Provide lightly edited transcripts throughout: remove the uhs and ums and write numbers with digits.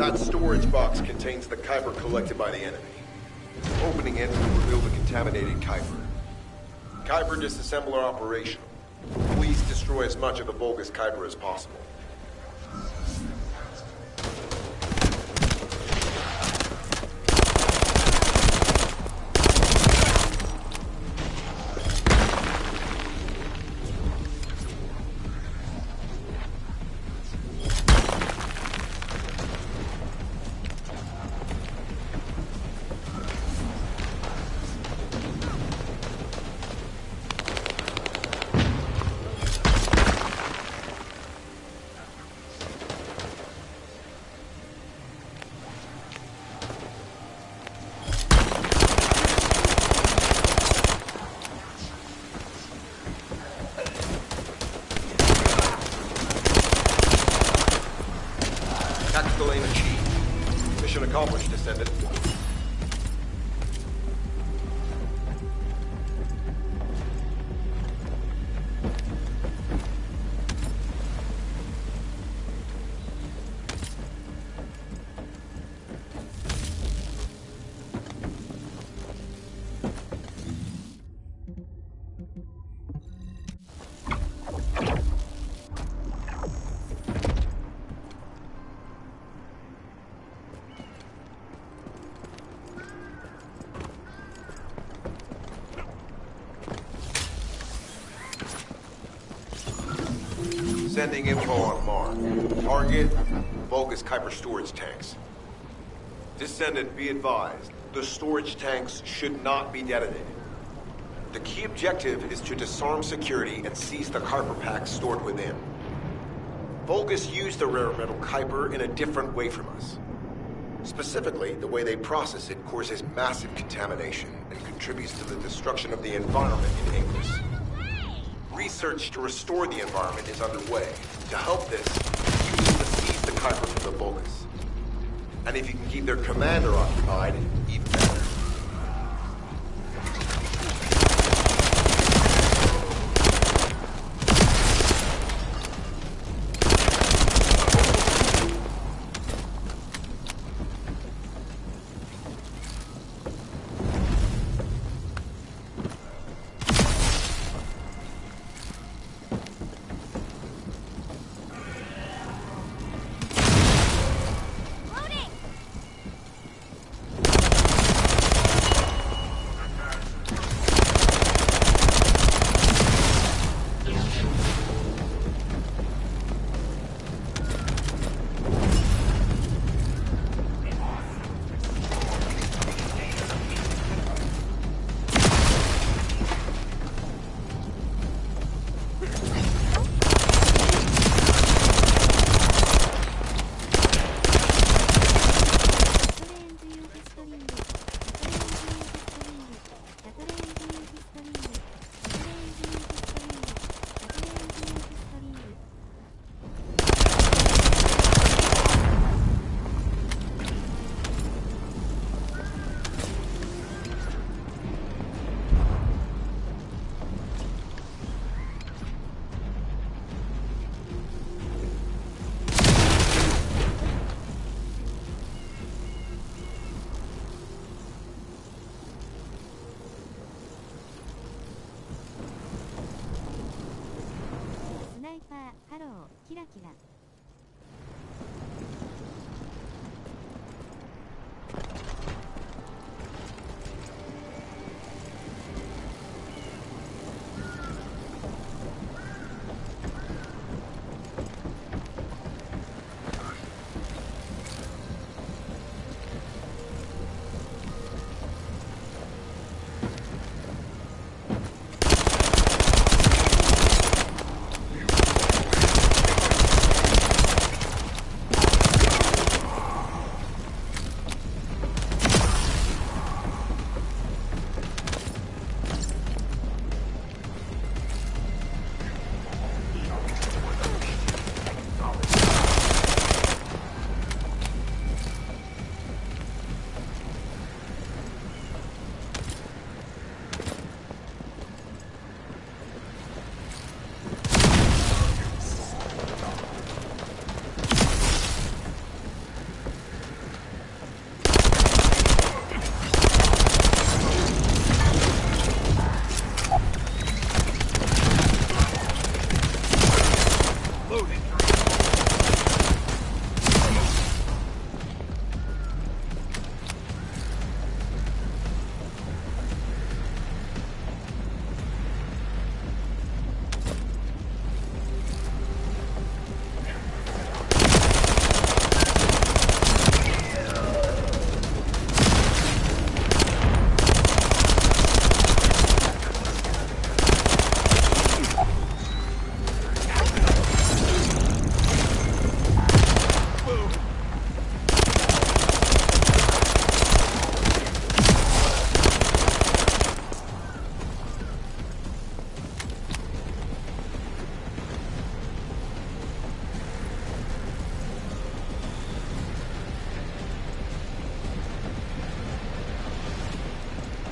That storage box contains the Kuiper collected by the enemy. Opening it will reveal the contaminated Kuiper. Kuiper disassembler operational. Please destroy as much of the bogus Kuiper as possible. Tactical aim achieved. Mission accomplished, Descendant. Sending info on Mark. Target, bogus Kuiper storage tanks. Descendant, be advised. The storage tanks should not be detonated. The key objective is to disarm security and seize the Kuiper packs stored within. Vulgus used the rare metal Kuiper in a different way from us. Specifically, the way they process it causes massive contamination and contributes to the destruction of the environment in Inglis. Research to restore the environment is underway. To help this, you need to seize the Kuiper from the Vulgus. And if you can keep their commander occupied, even better.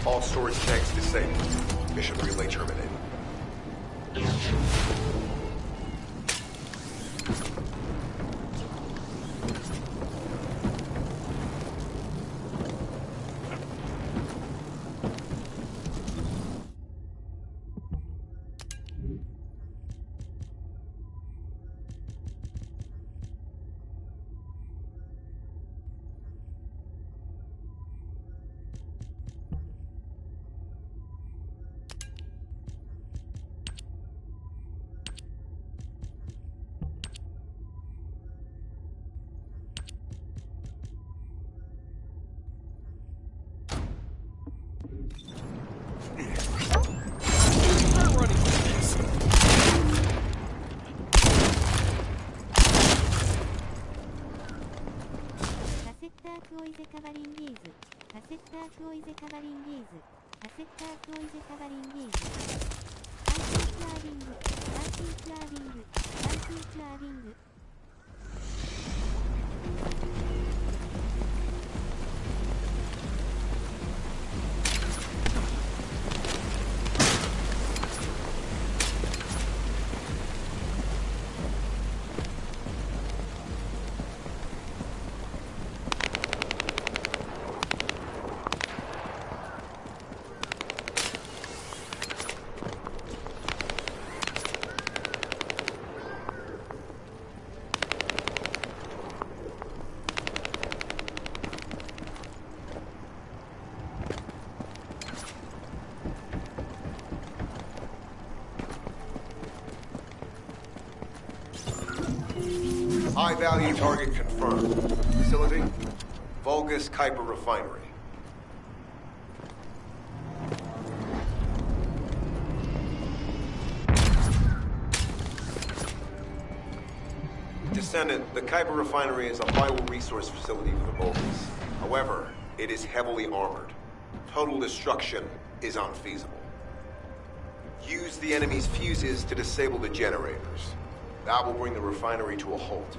All storage tanks disabled. Mission relay terminated. タークオイゼカバリンギーズ。カセッタークオイゼカバリンギーズ。カセッタークオイゼカバリンギーズ。アンティーチュアービング。アンティーチュアービング。アンティーチュアービング。High-value target confirmed. Facility? Vulgus Kuiper Refinery. Descendant, the Kuiper Refinery is a vital resource facility for the Vulgus. However, it is heavily armored. Total destruction is unfeasible. Use the enemy's fuses to disable the generators. That will bring the refinery to a halt.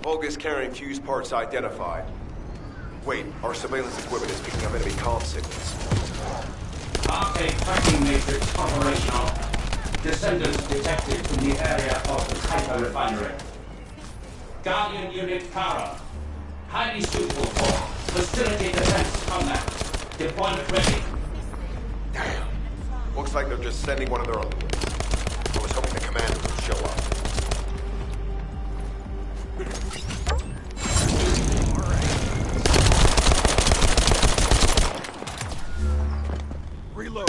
Vulgus carrying fuse parts identified. Wait, our surveillance equipment is picking up enemy comm signals. Arcade tracking matrix operational. Descendants detected in the area of the Kuiper Refinery. Guardian Unit Kara. Highly suitable for facility defense combat. Deployment ready. Damn. Looks like they're just sending one of their own. I was hoping the commander would show up. Reload.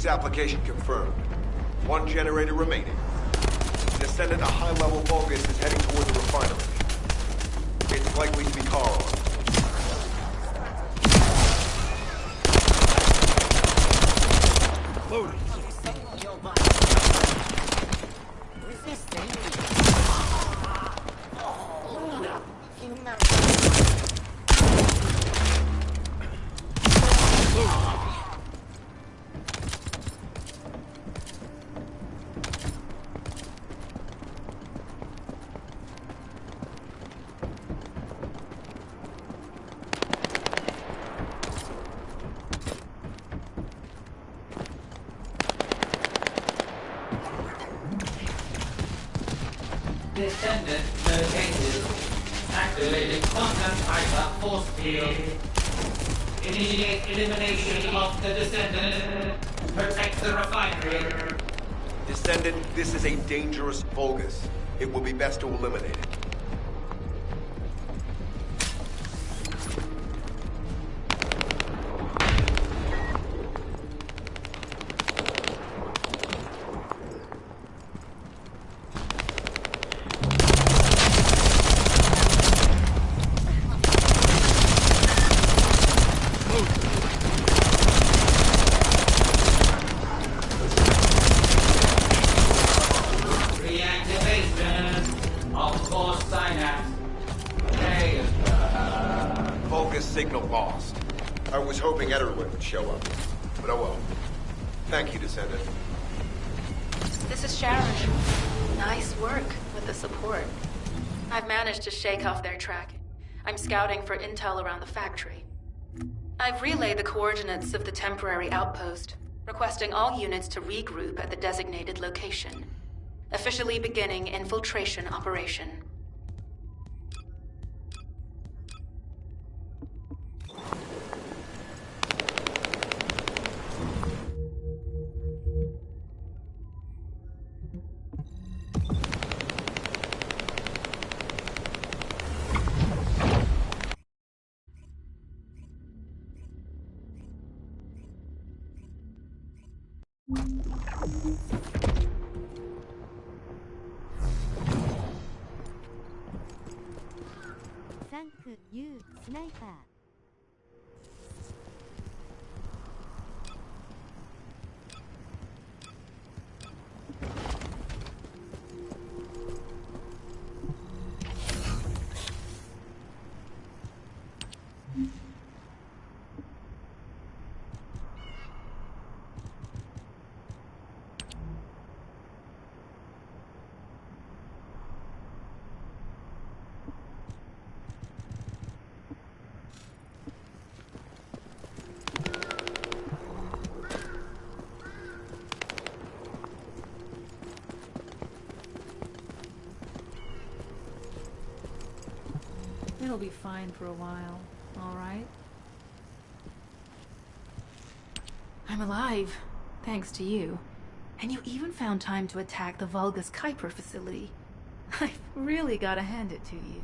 Application confirmed. One generator remaining. Descendant, a high-level Vulgus is heading toward the refinery. It's likely to be Carl. Reloading. Descendant located. Activated quantum hyper force field. Initiate elimination of the Descendant. Protect the refinery. Descendant, this is a dangerous Vulgus. It will be best to eliminate it. Reactivation of force synapse. Vulgus signal lost. I was hoping Ederlin would show up. But oh well. Thank you, Descendant. This is Sharon. Nice work with the support. I've managed to shake off their tracking. I'm scouting for intel around the factory. I've relayed the coordinates of the temporary outpost, requesting all units to regroup at the designated location. Officially beginning infiltration operation. Thank you, Sniper. It'll be fine for a while, all right? I'm alive, thanks to you. And you even found time to attack the Vulgus Kuiper facility. I've really gotta hand it to you.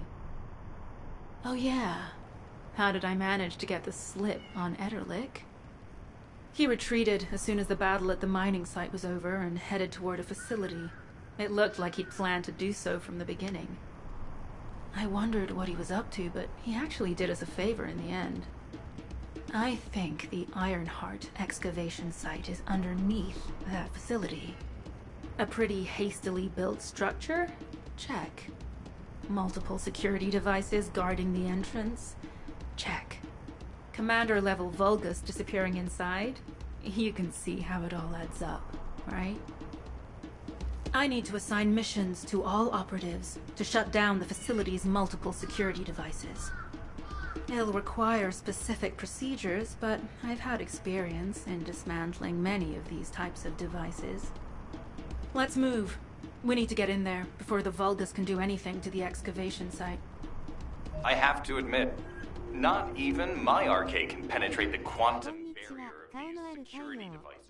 Oh yeah, how did I manage to get the slip on Ederlich? He retreated as soon as the battle at the mining site was over and headed toward a facility. It looked like he'd planned to do so from the beginning. I wondered what he was up to, but he actually did us a favor in the end. I think the Ironheart excavation site is underneath that facility. A pretty hastily built structure? Check. Multiple security devices guarding the entrance? Check. Commander-level Vulgus disappearing inside? You can see how it all adds up, right? I need to assign missions to all operatives to shut down the facility's multiple security devices. It'll require specific procedures, but I've had experience in dismantling many of these types of devices. Let's move. We need to get in there before the Vulgus can do anything to the excavation site. I have to admit, not even my arcade can penetrate the quantum barrier of these security devices.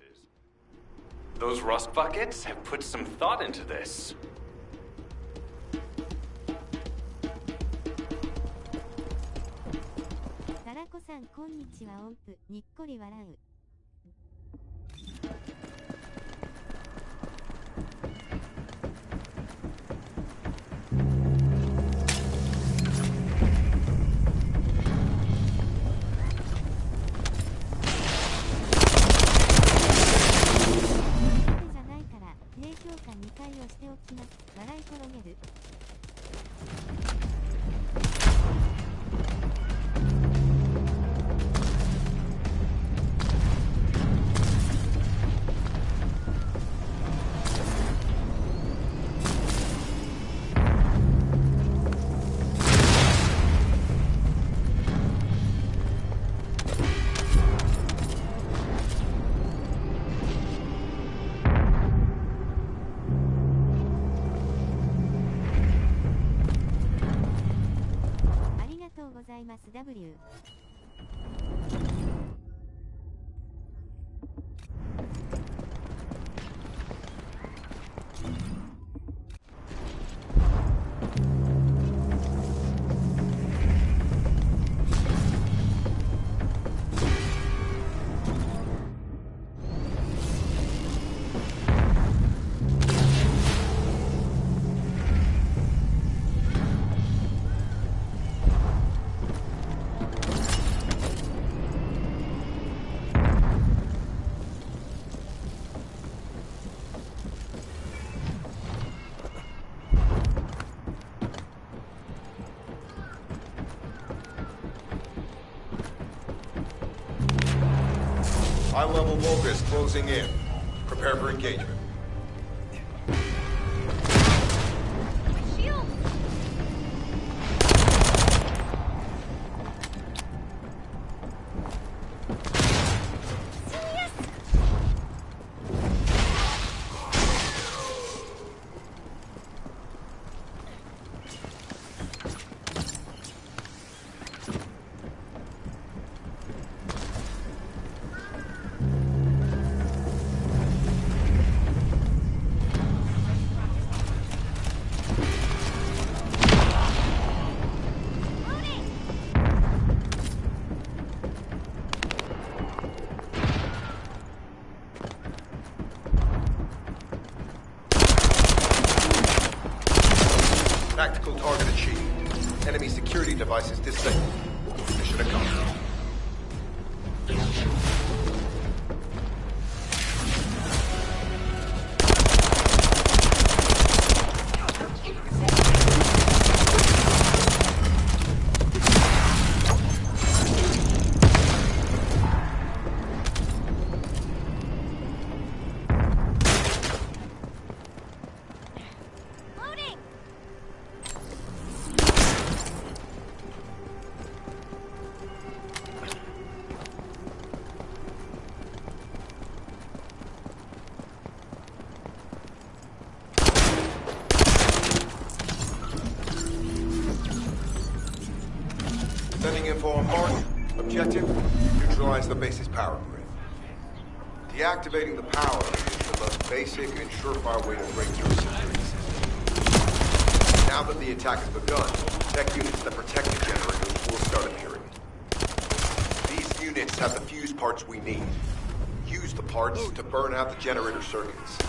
Those rust buckets have put some thought into this. タラコさんこんにちは音符にっこり笑う。ます W。High-level Vulgus closing in. Prepare for engagement. Tactical target achieved. Enemy security devices disabled. Mission accomplished. Sending info on mark. Objective, neutralize the base's power grid. Deactivating the power is the most basic and surefire way to break through a security system. Now that the attack has begun, tech units that protect the generators will start appearing. These units have the fuse parts we need. Use the parts to burn out the generator circuits.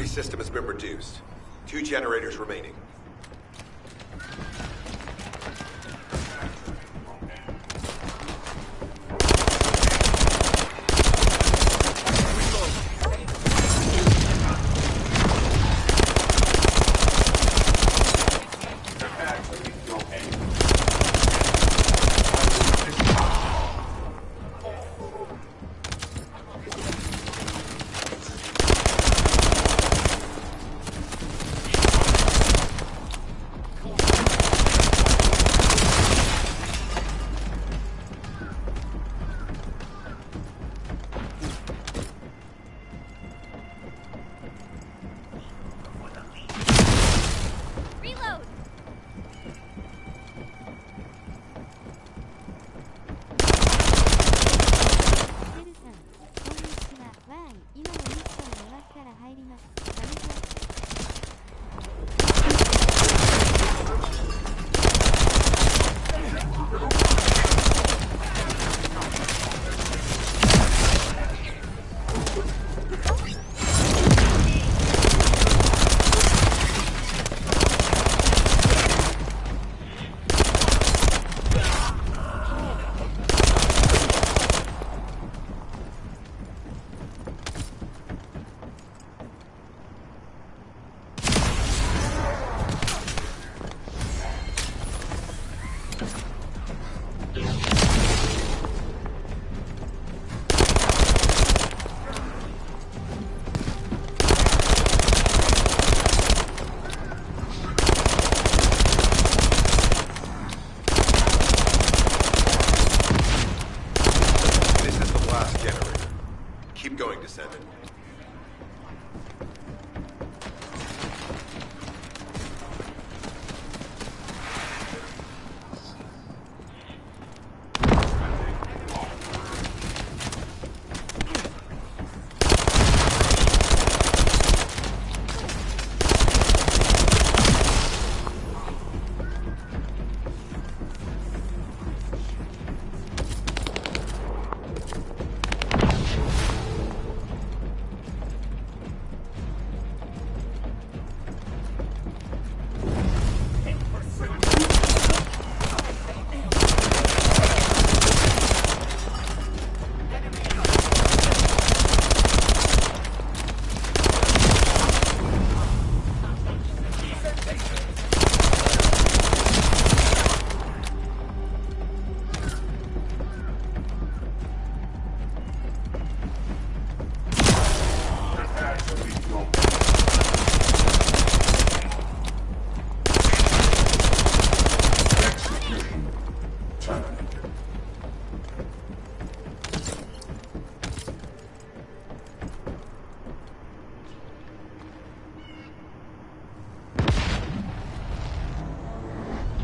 System has been reduced. 2 generators remaining. 今のミッションが終わったら入ります。ダメじゃ。Descendant.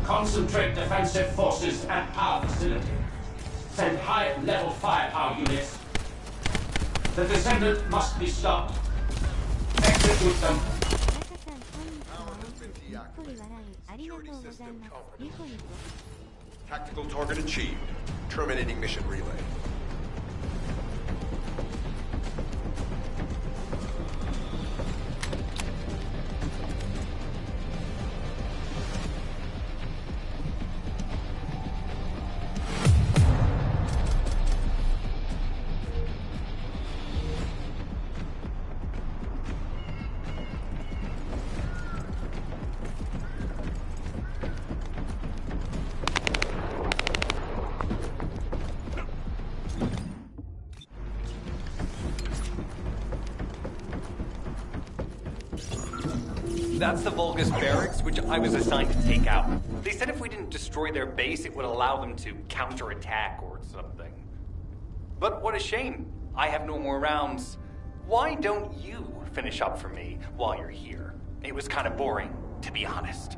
Concentrate defensive forces at our facility. Send high-level firepower units. The Descendant must be stopped. Execute them. Tactical target achieved. Terminating mission relay. That's the Vulgus barracks, which I was assigned to take out. They said if we didn't destroy their base, it would allow them to counterattack or something. But what a shame. I have no more rounds. Why don't you finish up for me while you're here? It was kind of boring, to be honest.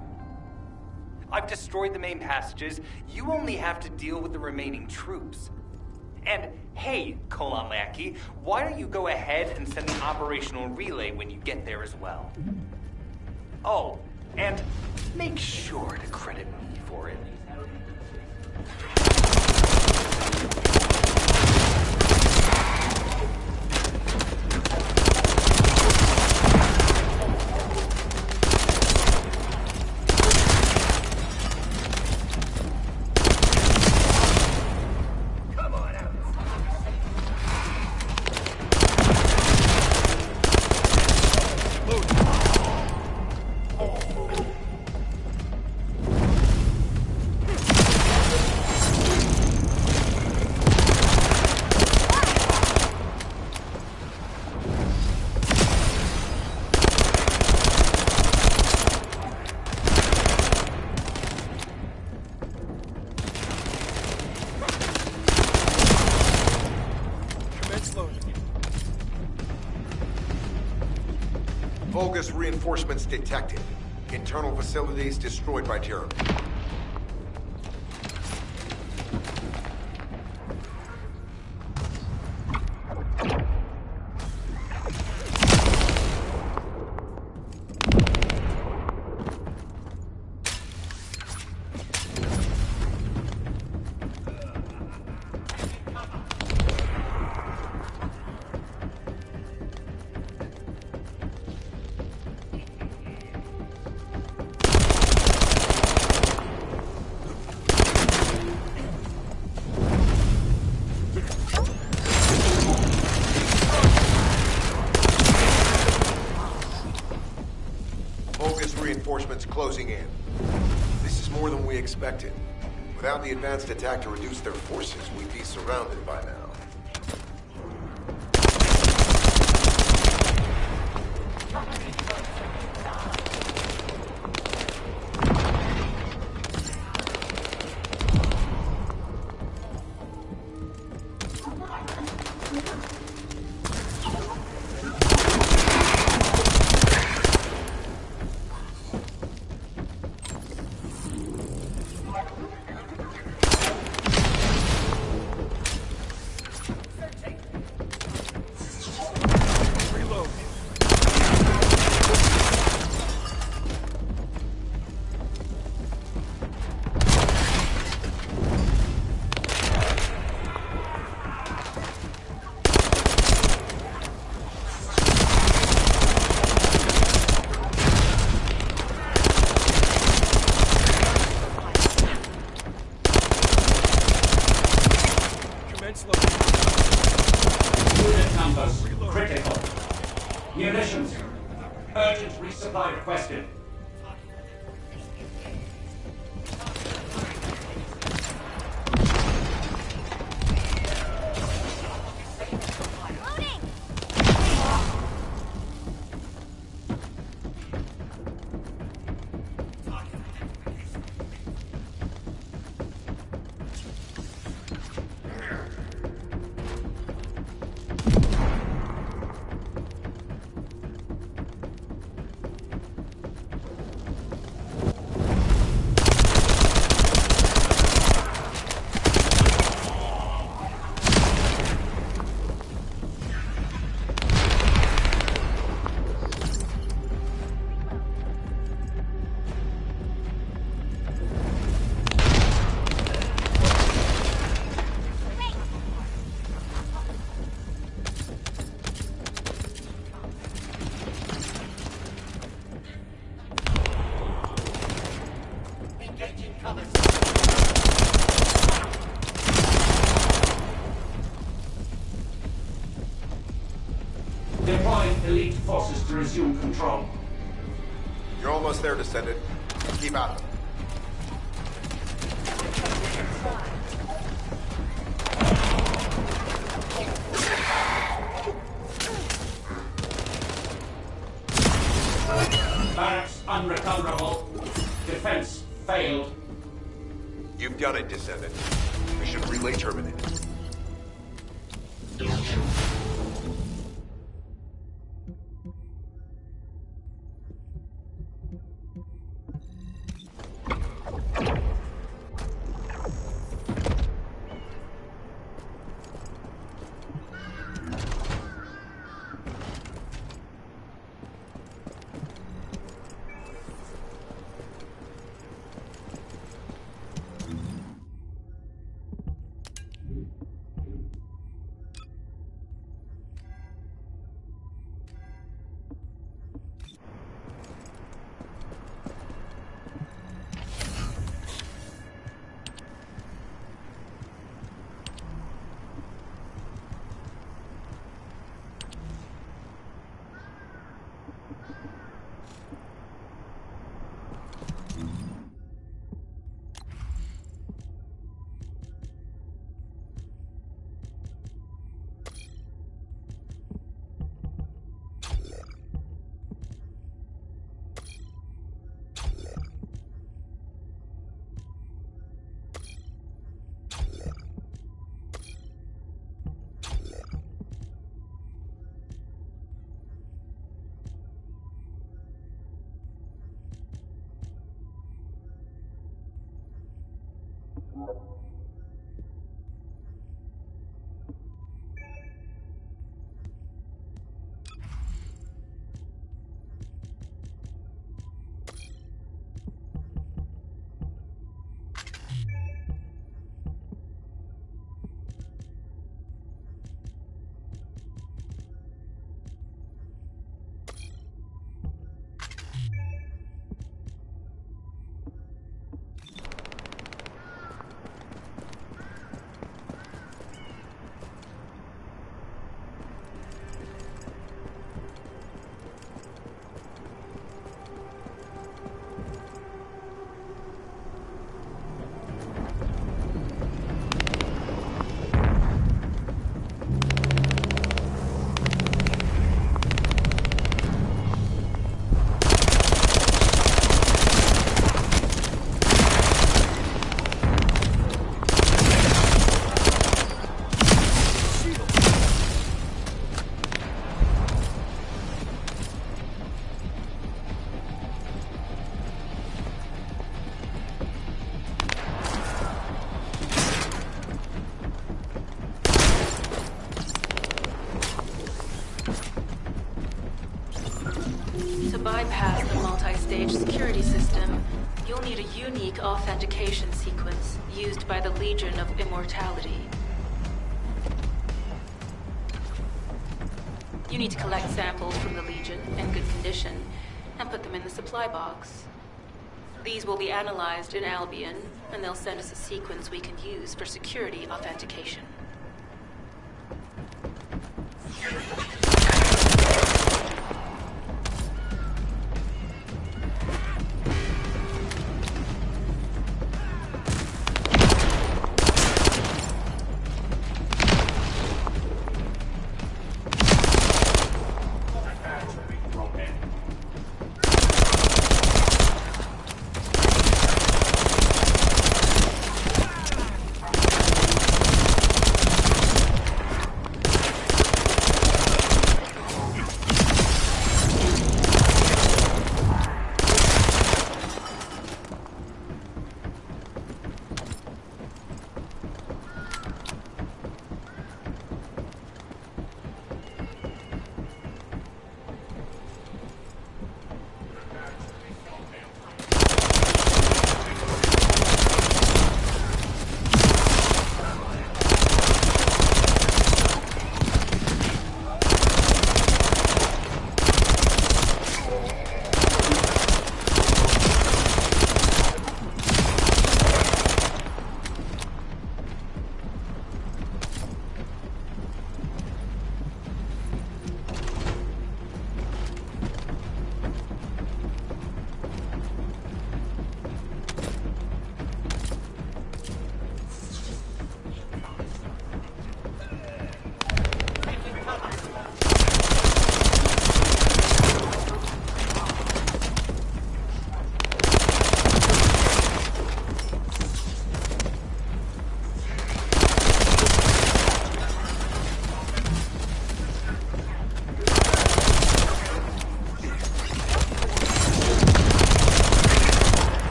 I've destroyed the main passages. You only have to deal with the remaining troops. And hey, Colon Lackey, why don't you go ahead and send the operational relay when you get there as well? Oh, and make sure to credit me for it. Vulgus reinforcements detected. Internal facilities destroyed by Tyranny. Reinforcements closing in. This is more than we expected. Without the advanced attack to reduce their forces, we'd be surrounded by now. Unit numbers critical. Munitions. Urgent resupply requested. Deploying elite forces to resume control. You're almost there, Descendant. Keep at them. Barracks unrecoverable. Defense failed. You've done it, Descendant. Mission relay terminated. To bypass the multi-stage security system, you'll need a unique authentication sequence used by the Legion of Immortality. You need to collect samples from the Legion in good condition and put them in the supply box. These will be analyzed in Albion, and they'll send us a sequence we can use for security authentication.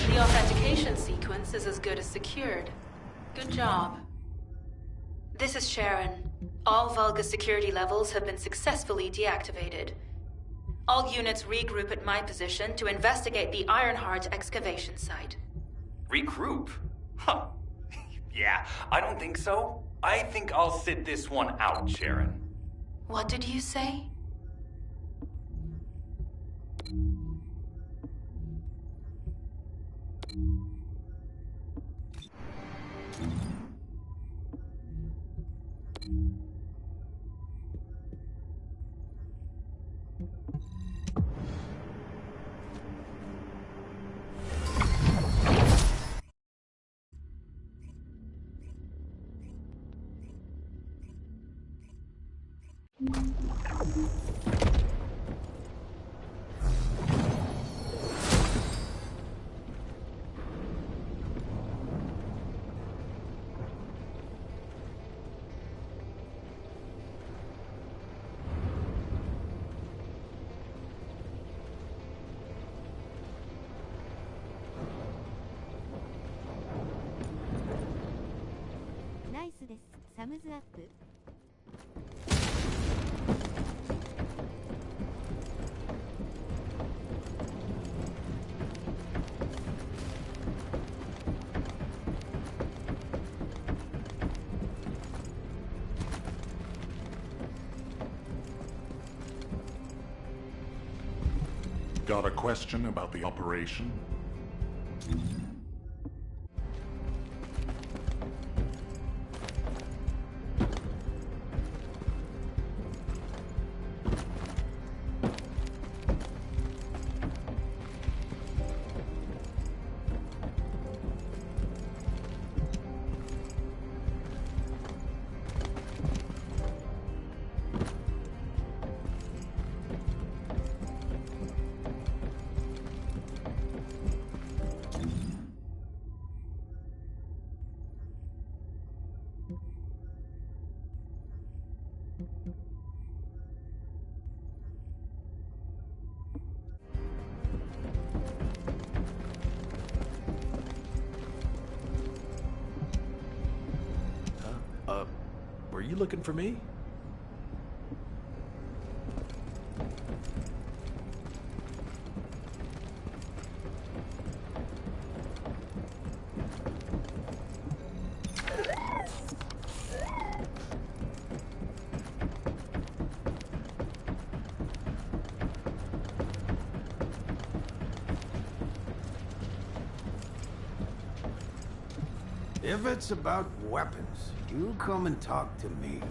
The authentication sequence is as good as secured. Good job. This is Sharon. All Vulgus security levels have been successfully deactivated. All units regroup at my position to investigate the Ironheart excavation site. Regroup? Huh. Yeah, I don't think so. I think I'll sit this one out, Sharon. What did you say? Nice です。サムズアップ。Got a question about the operation? Were you looking for me? If it's about weapons, you come and talk to me.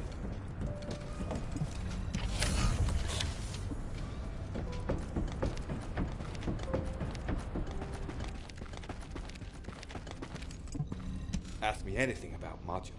Ask me anything about modules.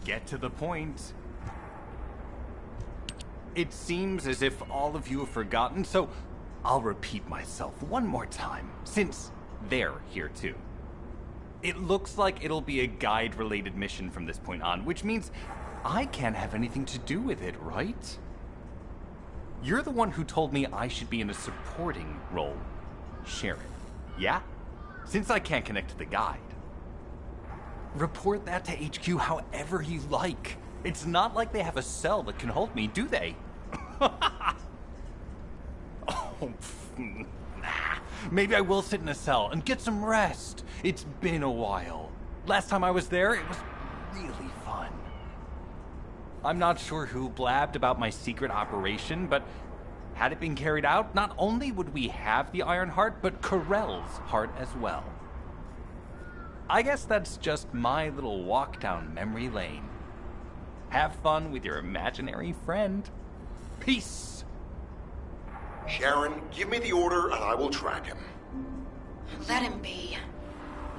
get to the point. It seems as if all of you have forgotten, so I'll repeat myself one more time, since they're here too. It looks like it'll be a guide-related mission from this point on, which means I can't have anything to do with it, right? You're the one who told me I should be in a supporting role, Sharon. Yeah? Since I can't connect to the guide. Report that to HQ however you like. It's not like they have a cell that can hold me, do they? Maybe I will sit in a cell and get some rest. It's been a while. Last time I was there, it was really fun. I'm not sure who blabbed about my secret operation, but had it been carried out, not only would we have the Iron Heart, but Corell's heart as well. I guess that's just my little walk down memory lane. Have fun with your imaginary friend. Peace! Sharon, give me the order and I will track him. Let him be.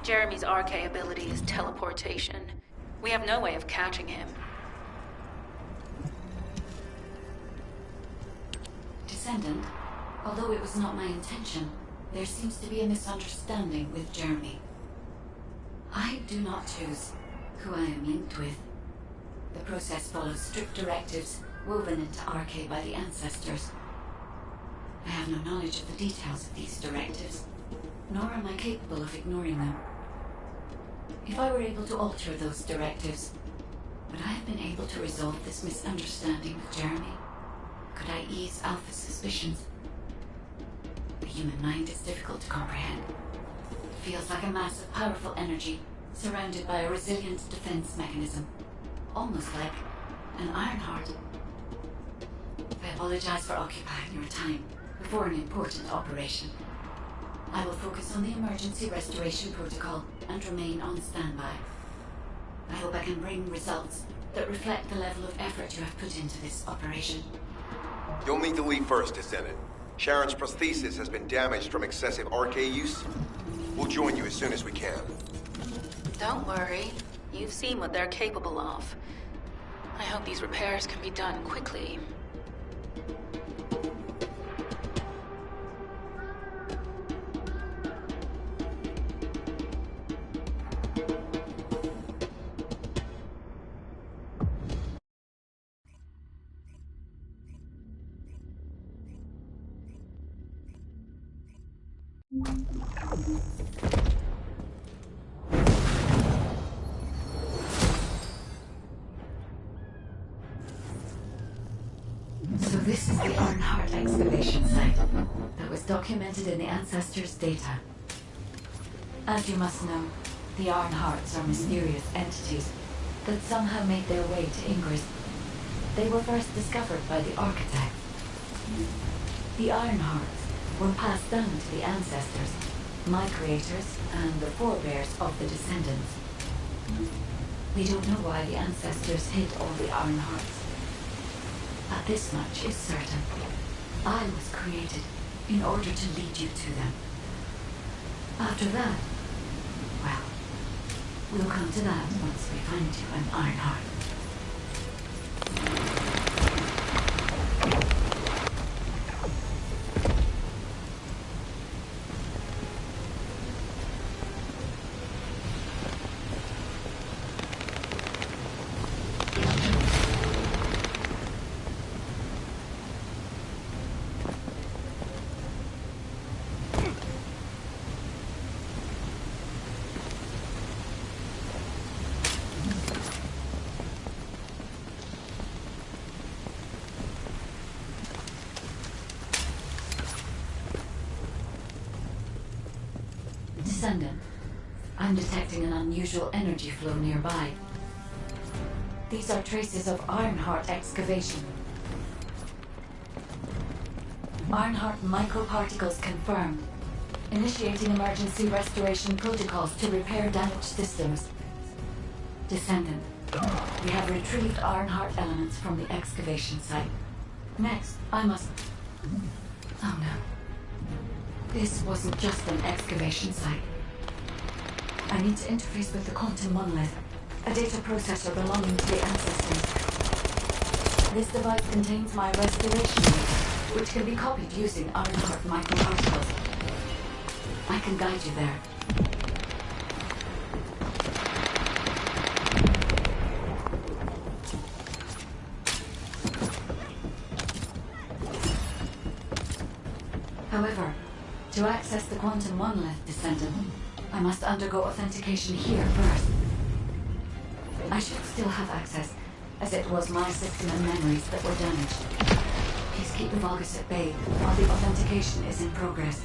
Jeremy's RK ability is teleportation. We have no way of catching him. Descendant, although it was not my intention, there seems to be a misunderstanding with Jeremy. I do not choose who I am linked with. The process follows strict directives woven into RK by the ancestors. I have no knowledge of the details of these directives, nor am I capable of ignoring them. If I were able to alter those directives, would I have been able to resolve this misunderstanding with Jeremy? Could I ease Alpha's suspicions? The human mind is difficult to comprehend. It feels like a mass of powerful energy surrounded by a resilient defense mechanism, almost like an Iron Heart. I apologize for occupying your time before an important operation. I will focus on the emergency restoration protocol and remain on standby. I hope I can bring results that reflect the level of effort you have put into this operation. You'll need to leave first, Descendant. Sharon's prosthesis has been damaged from excessive RK use. We'll join you as soon as we can. Don't worry. You've seen what they're capable of. I hope these repairs can be done quickly. So this is the Iron Heart excavation site that was documented in the ancestors' data. As you must know, the Iron Hearts are mysterious entities that somehow made their way to Ingress. They were first discovered by the architect. The Iron Hearts were passed down to the ancestors, my creators, and the forebears of the descendants. We don't know why the ancestors hid all the Iron Hearts. But this much is certain. I was created in order to lead you to them. After that, well, we'll come to that once we find you an Iron Heart. Descendant, I'm detecting an unusual energy flow nearby. These are traces of Ironheart excavation. Ironheart microparticles confirmed. Initiating emergency restoration protocols to repair damaged systems. Descendant, we have retrieved Ironheart elements from the excavation site. Next, I must... Oh no. This wasn't just an excavation site. I need to interface with the quantum monolith. A data processor belonging to the ancestors. This device contains my restoration data, which can be copied using Ironheart microparticles. I can guide you there. However, to access the quantum monolith, Descendant, I must undergo authentication here first. I should still have access, as it was my system and memories that were damaged. Please keep the Vulgus at bay while the authentication is in progress.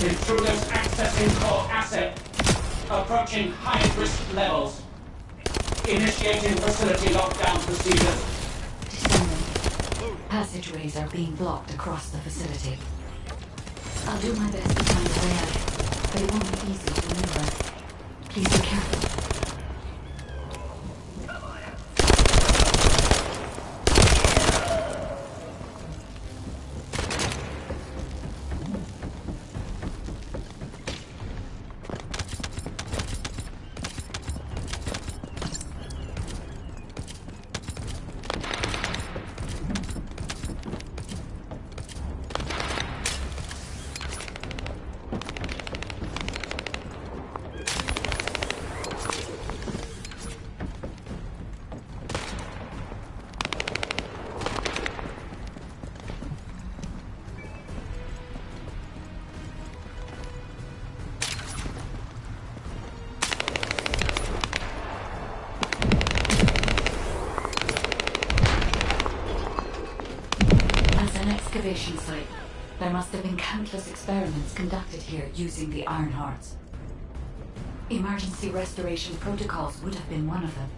Intruders accessing core asset. Approaching high-risk levels. Initiating facility lockdown procedures. Descendant. Passageways are being blocked across the facility. I'll do my best to find a way out, but it won't be easy to maneuver. Please be careful. Excavation site. There must have been countless experiments conducted here using the Ironhearts. Emergency restoration protocols would have been one of them.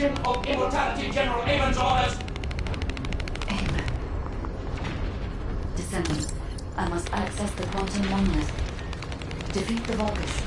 execution of Immortality General Amon's orders. Amon. Descendant, I must access the quantum monolith. Defeat the Vulgus.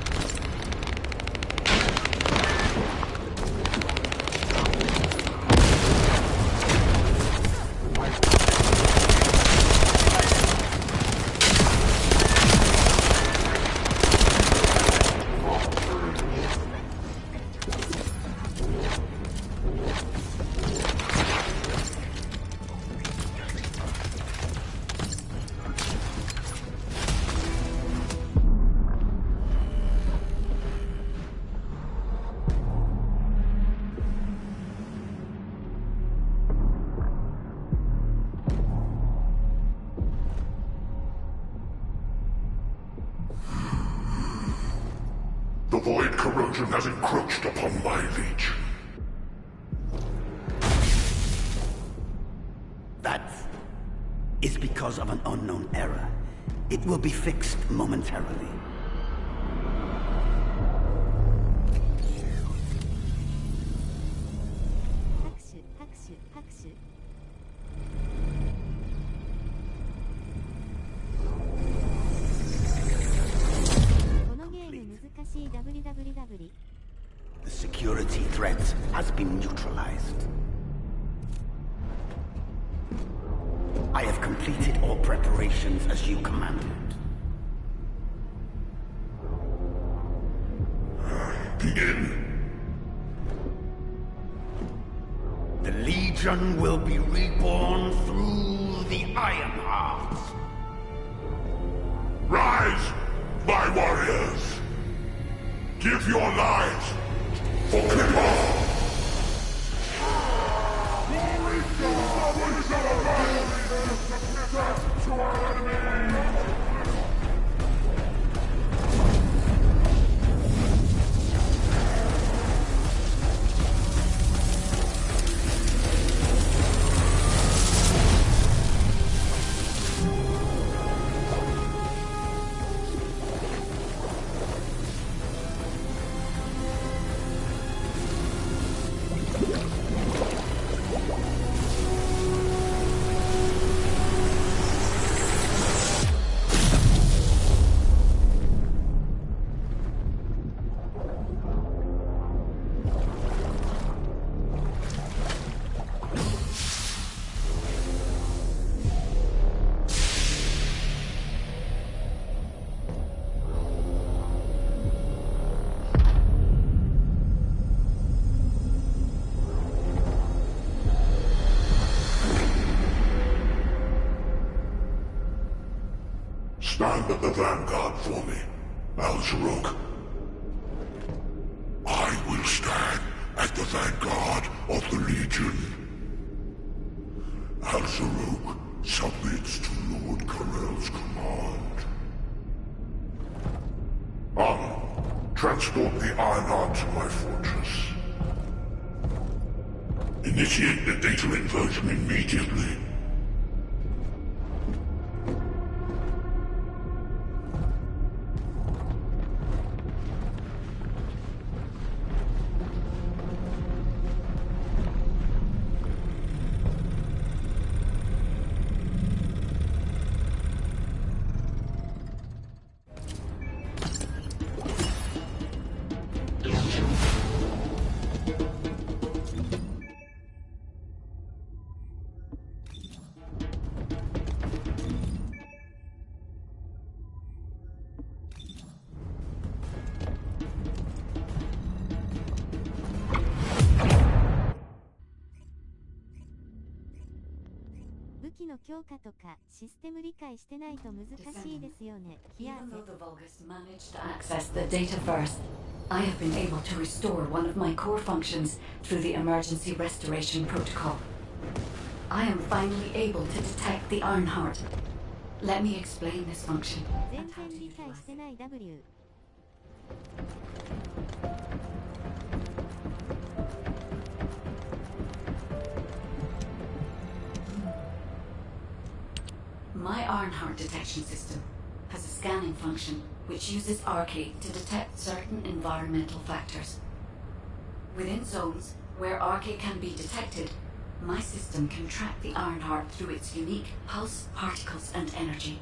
The void corrosion has encroached upon my leech. That is because of an unknown error. It will be fixed momentarily. The security threat has been neutralized. I have completed all preparations as you commanded. Begin. The Legion will be reborn through the Iron Heart. Rise, my warriors! Give your lives for Clipper! Stand at the vanguard for me, Al-Zaruk. I will stand at the vanguard of the Legion. Al-Zaruk submits to Lord Karel's command. Transport the Ironheart to my fortress. Initiate the data inversion immediately. Even though the Vulgus managed to access the data first, I have been able to restore one of my core functions through the emergency restoration protocol. I am finally able to detect the Ironheart. Let me explain this function and how to utilize it. My Ironheart detection system has a scanning function which uses Arcade to detect certain environmental factors. Within zones, Where RK can be detected, my system can track the Ironheart through its unique pulse, particles, and energy.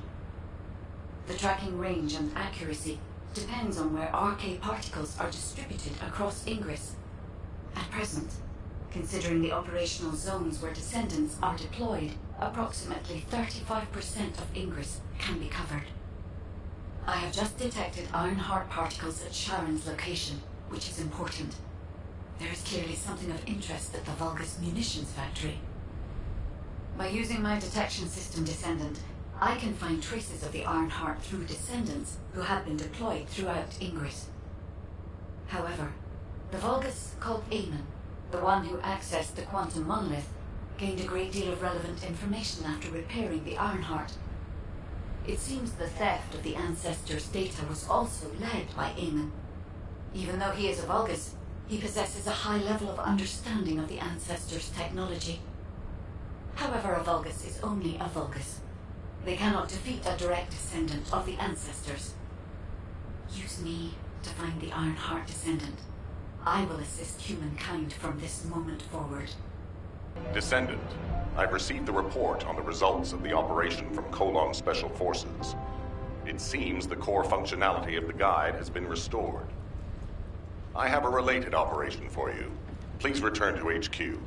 The tracking range and accuracy depends on where RK particles are distributed across Ingress. At present, considering the operational zones where Descendants are deployed, approximately 35% of Ingress can be covered. I have just detected Ironheart particles at Sharon's location, which is important. There is clearly something of interest at the Vulgus munitions factory. By using my detection system Descendant, I can find traces of the Ironheart through Descendants who have been deployed throughout Ingress. However, the Vulgus called Eamon, the one who accessed the quantum monolith, gained a great deal of relevant information after repairing the Ironheart. It seems the theft of the Ancestors' data was also led by Eamon. Even though he is a Vulgus, he possesses a high level of understanding of the Ancestors' technology. However, a Vulgus is only a Vulgus. They cannot defeat a direct descendant of the Ancestors. Use me to find the Ironheart Descendant. I will assist humankind from this moment forward. Descendant, I've received the report on the results of the operation from Colon Special Forces. It seems the core functionality of the guide has been restored. I have a related operation for you. Please return to HQ.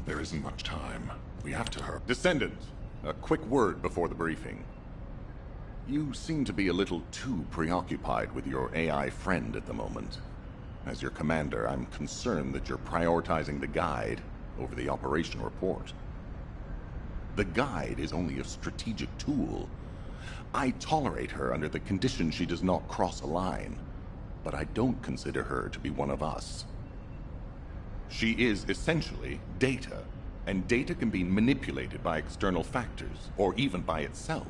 There isn't much time. We have to hurry. Descendant, a quick word before the briefing. You seem to be a little too preoccupied with your AI friend at the moment. As your commander, I'm concerned that you're prioritizing the guide over the operation report. The guide is only a strategic tool. I tolerate her under the condition she does not cross a line, but I don't consider her to be one of us. She is essentially data, and data can be manipulated by external factors, or even by itself.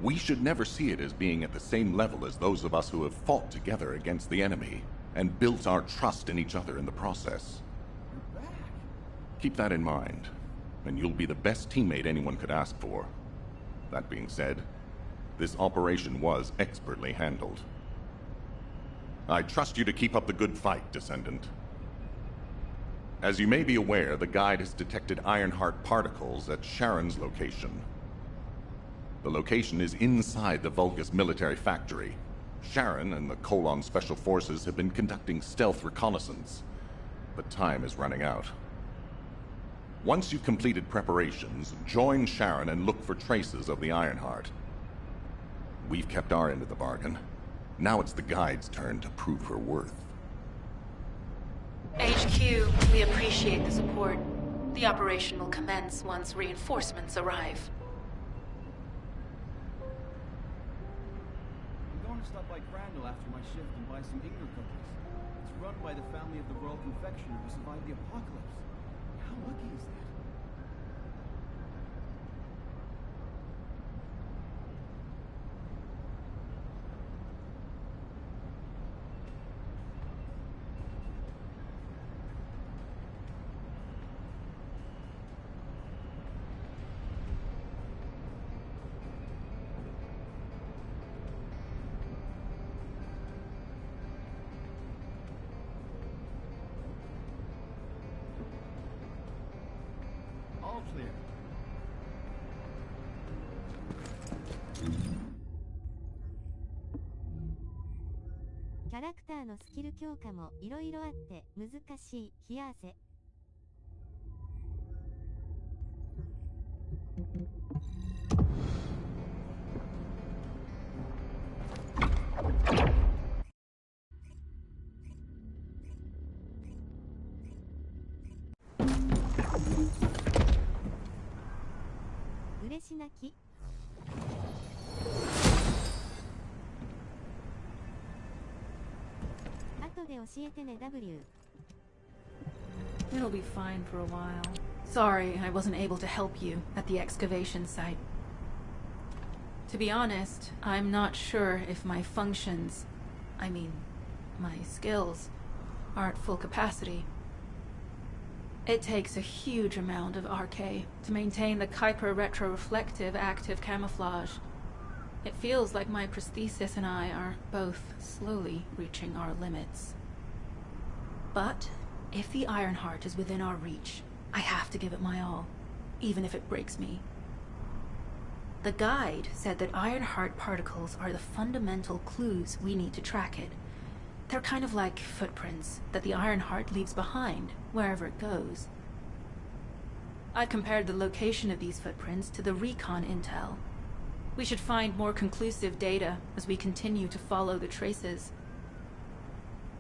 We should never see it as being at the same level as those of us who have fought together against the enemy, and built our trust in each other in the process. Keep that in mind, and you'll be the best teammate anyone could ask for. That being said, this operation was expertly handled. I trust you to keep up the good fight, Descendant. As you may be aware, the guide has detected Ironheart particles at Sharon's location. The location is inside the Vulgus military factory. Sharon and the Colon Special Forces have been conducting stealth reconnaissance, but time is running out. Once you've completed preparations, join Sharon and look for traces of the Ironheart. We've kept our end of the bargain. Now it's the guide's turn to prove her worth. HQ, we appreciate the support. The operation will commence once reinforcements arrive. I'm going to stop by Crandall after my shift and buy some Inger cookies. It's run by the family of the Royal Confectioner who survived the apocalypse. How lucky is that? clear. キャラクターのスキル強化もいろいろあって難しい。冷や汗。嬉し泣き。後で教えてね W。 It'll be fine for a while. Sorry, I wasn't able to help you at the excavation site. To be honest, I'm not sure if my functions, I mean, my skills, are at full capacity. It takes a huge amount of RK to maintain the Kuiper retroreflective active camouflage. It feels like my prosthesis and I are both slowly reaching our limits. But if the Ironheart is within our reach, I have to give it my all, even if it breaks me. The guide said that Ironheart particles are the fundamental clues we need to track it. They're kind of like footprints that the Ironheart leaves behind, wherever it goes. I've compared the location of these footprints to the recon intel. We should find more conclusive data as we continue to follow the traces.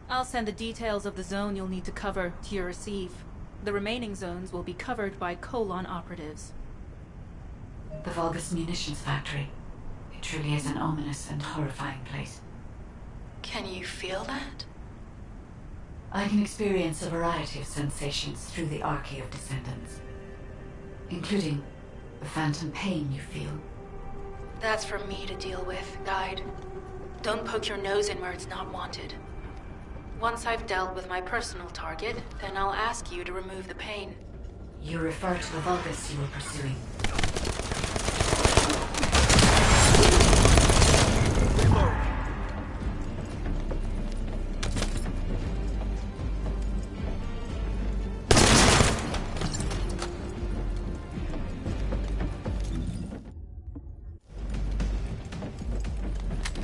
I'll send the details of the zone you'll need to cover to your receive. The remaining zones will be covered by Colon operatives. The Vulgus munitions factory. It truly is an ominous and horrifying place. Can you feel that? I can experience a variety of sensations through the Archae of Descendants, including the phantom pain you feel. That's for me to deal with, Guide. Don't poke your nose in where it's not wanted. Once I've dealt with my personal target, then I'll ask you to remove the pain. You refer to the Vulgus you were pursuing.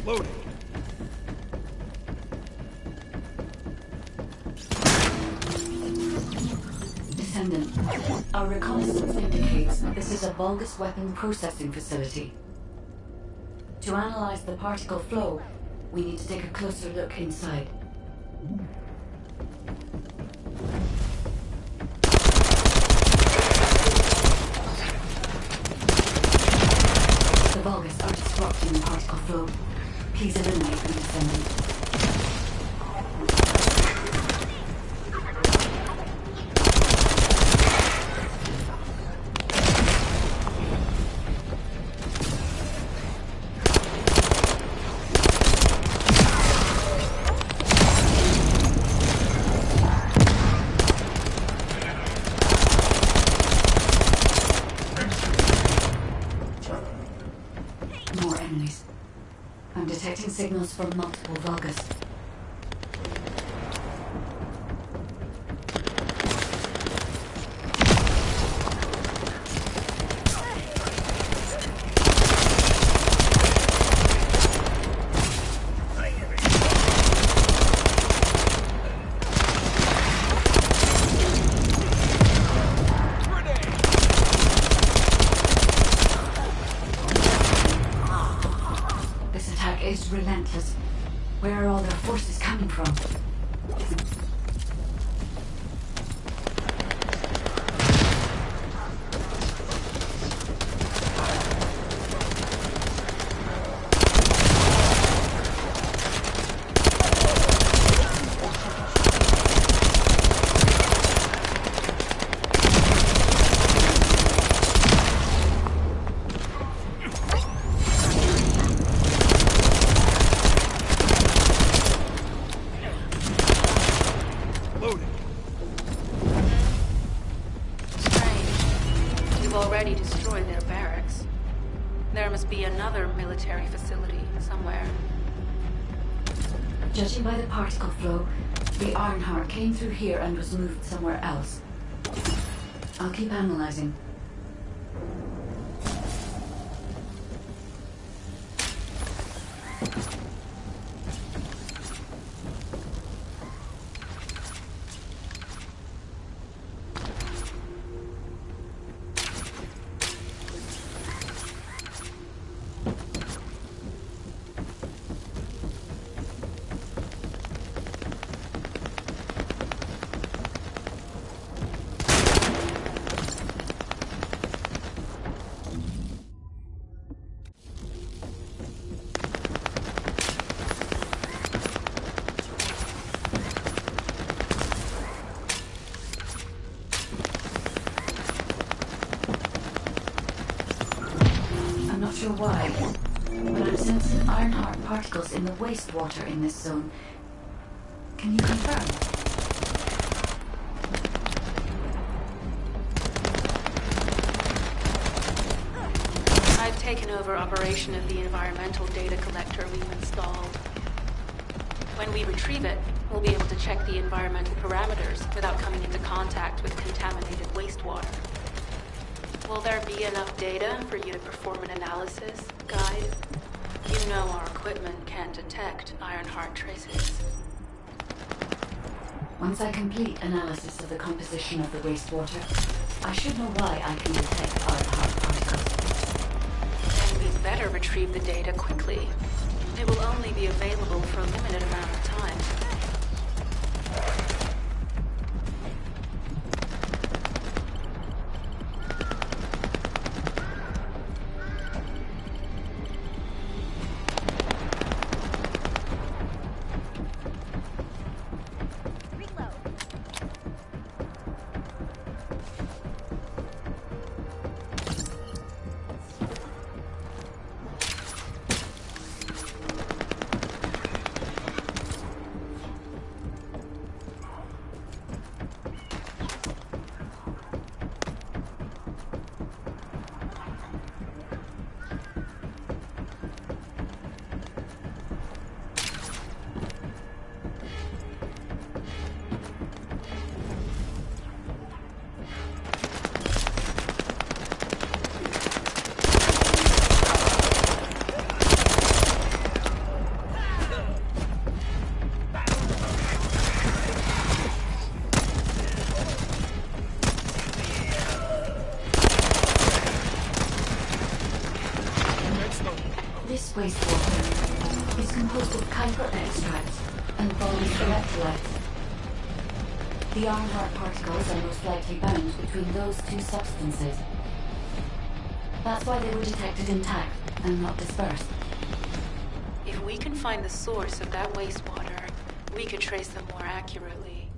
Loading. Descendant, our reconnaissance indicates this is a Vulgus weapon processing facility. To analyze the particle flow, we need to take a closer look inside. The Vulgus are disrupting the particle flow. Please eliminate them, Descendant. More enemies. I'm detecting signals from multiple Vulgus. This attack is relentless. Where are all their forces coming from? Already destroyed their barracks. There must be another military facility somewhere. Judging by the particle flow, the Ironheart came through here and was moved somewhere else. I'll keep analyzing. Sure why, but I'm sensing Ironheart particles in the wastewater in this zone. Can you confirm? I've taken over operation of the environmental data collector we've installed. When we retrieve it, we'll be able to check the environmental parameters without coming into contact with contaminated wastewater. Will there be enough data for you to perform an analysis, Guide? You know our equipment can't detect Ironheart traces. Once I complete analysis of the composition of the wastewater, I should know why I can detect Ironheart particles. Then we'd better retrieve the data quickly. It will only be available for a limited amount of time. This wastewater is composed of Kuiper extracts and bonded electrolytes. The Ironheart particles are most likely bound between those two substances. That's why they were detected intact and not dispersed. If we can find the source of that wastewater, we could trace them more accurately.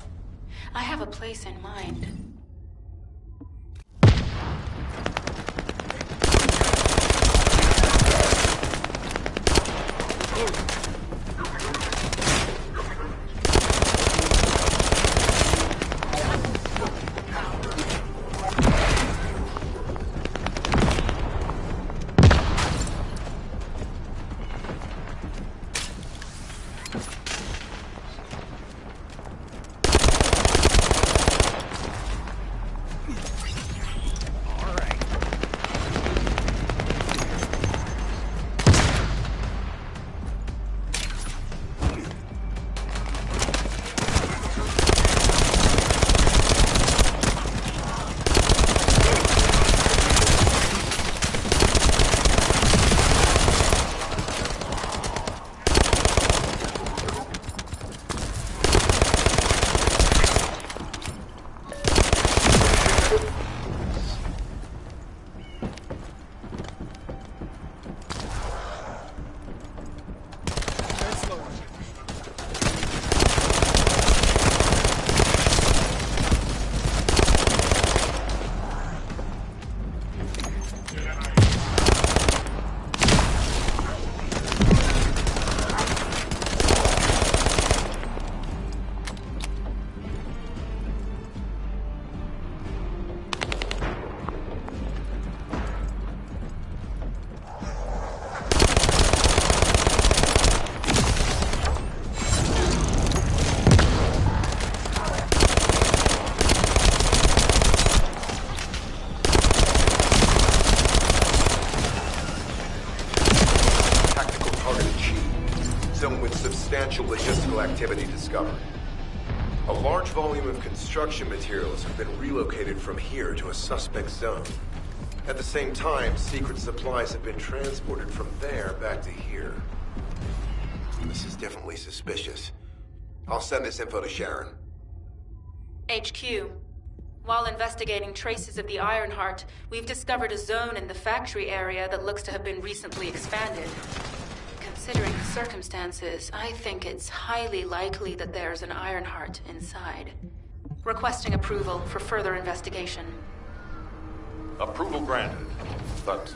I have a place in mind. zone with substantial logistical activity discovered. A large volume of construction materials have been relocated from here to a suspect zone. At the same time, secret supplies have been transported from there back to here. This is definitely suspicious. I'll send this info to Sharon. HQ. While investigating traces of the Ironheart, we've discovered a zone in the factory area that looks to have been recently expanded. Considering the circumstances, I think it's highly likely that there's an Ironheart inside. Requesting approval for further investigation. Approval granted, but...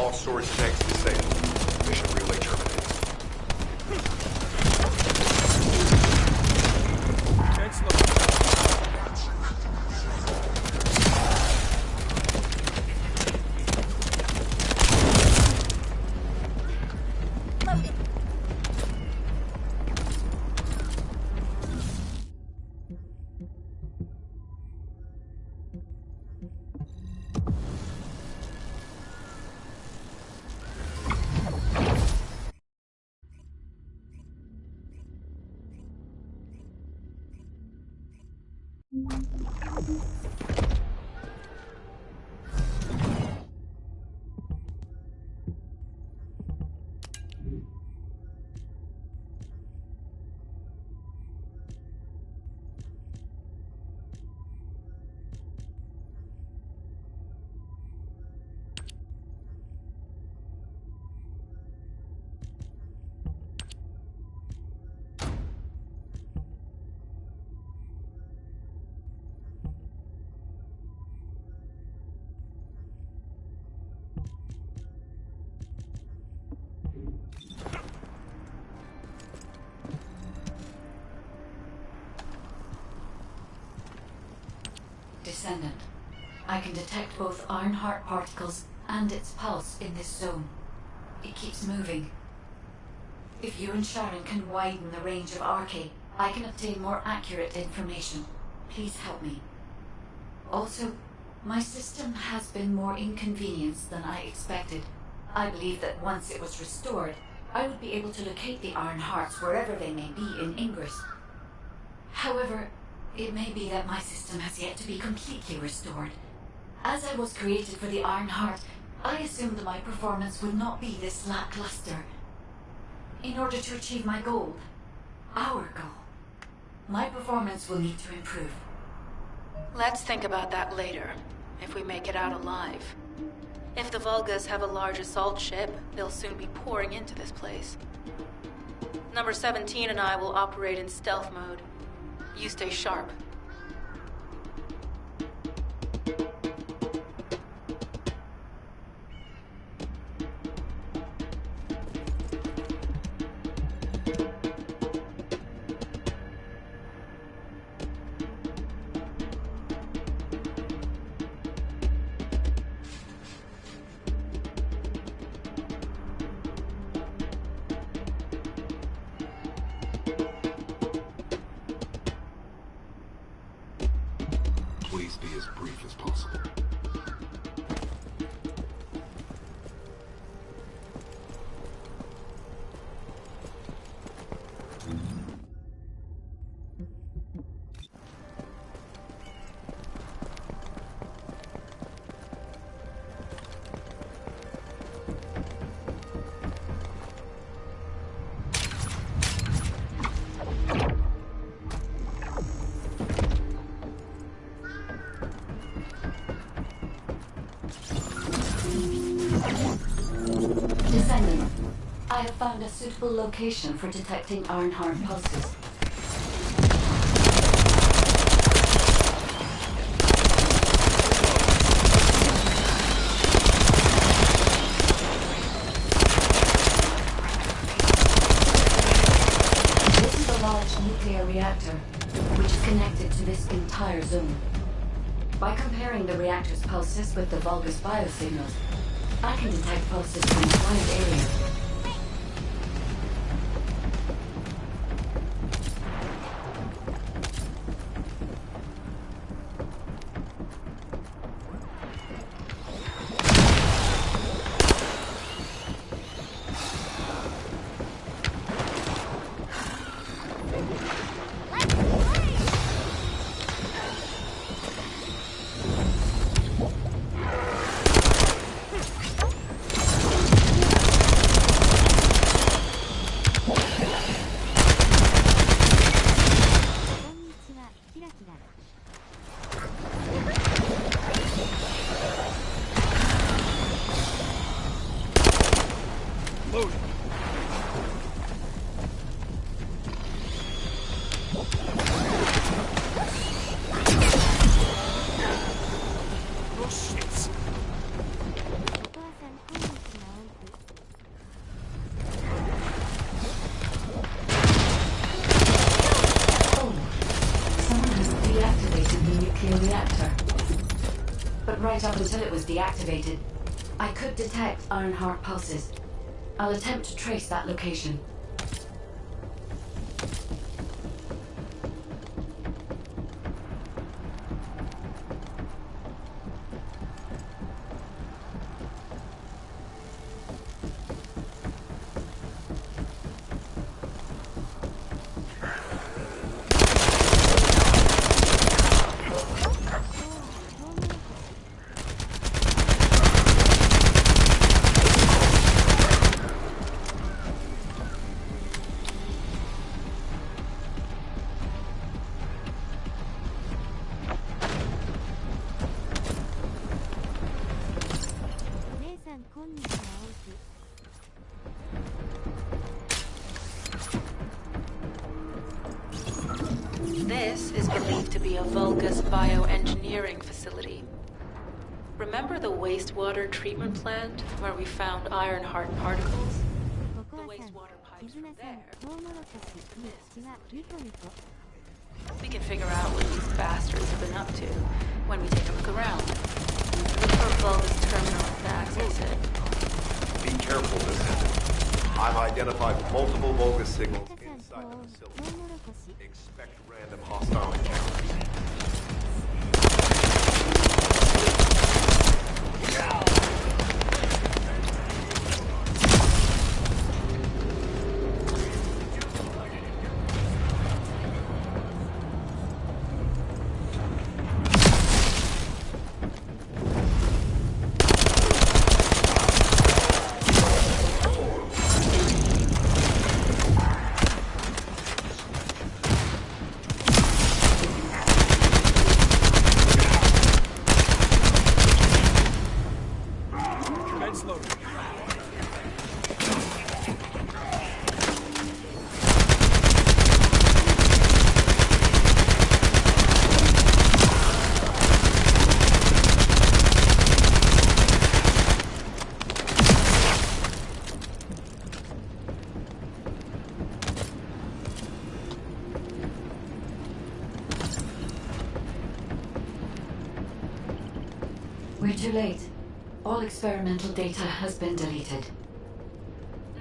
All storage tanks disabled. Mission relay terminated. Tanks low. Descendant. I can detect both Ironheart particles and its pulse in this zone. It keeps moving. If you and Sharon can widen the range of RK, I can obtain more accurate information. Please help me. Also, my system has been more inconvenienced than I expected. I believe that once it was restored, I would be able to locate the Ironhearts wherever they may be in Ingress. However, it may be that my system has yet to be completely restored. As I was created for the Ironheart, I assumed my performance would not be this lackluster. In order to achieve my goal, our goal, my performance will need to improve. Let's think about that later, if we make it out alive. If the Vulgas have a large assault ship, they'll soon be pouring into this place. Number 17 and I will operate in stealth mode. You stay sharp. Please be as brief as possible. Descendant, I have found a suitable location for detecting Ironheart pulses. This is a large nuclear reactor, which is connected to this entire zone. By comparing the reactor's pulses with the Vulgus biosignals, I can detect pulses from a wide area. until it was deactivated. I could detect Ironheart pulses. I'll attempt to trace that location. This is believed to be a Vulgus bioengineering facility. Remember the wastewater treatment plant where we found Ironheart particles? The wastewater pipes from there. We can figure out what these bastards have been up to when we take a look around. Look for Vulgus terminal to access it. Be careful, Descendant. I've identified multiple Vulgus signals inside the facility. Expect random hostile encounters. We're too late. All experimental data has been deleted.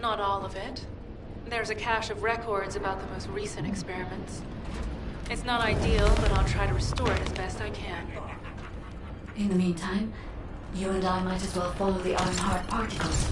Not all of it. There's a cache of records about the most recent experiments. It's not ideal, but I'll try to restore it as best I can. In the meantime, you and I might as well follow the Ironheart particles.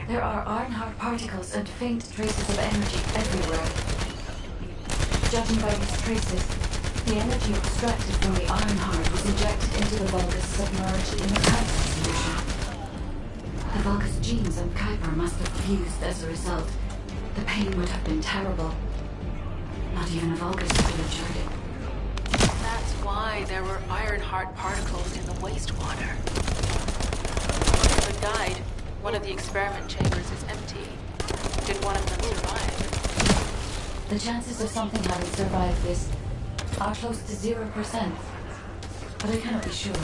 There are Ironheart particles and faint traces of energy everywhere. Judging by these traces, the energy extracted from the Ironheart was injected into the Vulgus submerged in the Kuiper solution. The Vulgus genes and Kuiper must have fused as a result. The pain would have been terrible. Not even a Vulgus could have endured it. That's why there were Ironheart particles in the wastewater. The guide. One of the experiment chambers is empty. Did one of them survive? The chances of something having survived this are close to 0%, but I cannot be sure.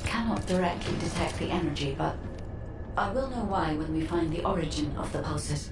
cannot directly detect the energy, but I will know why when we find the origin of the pulses.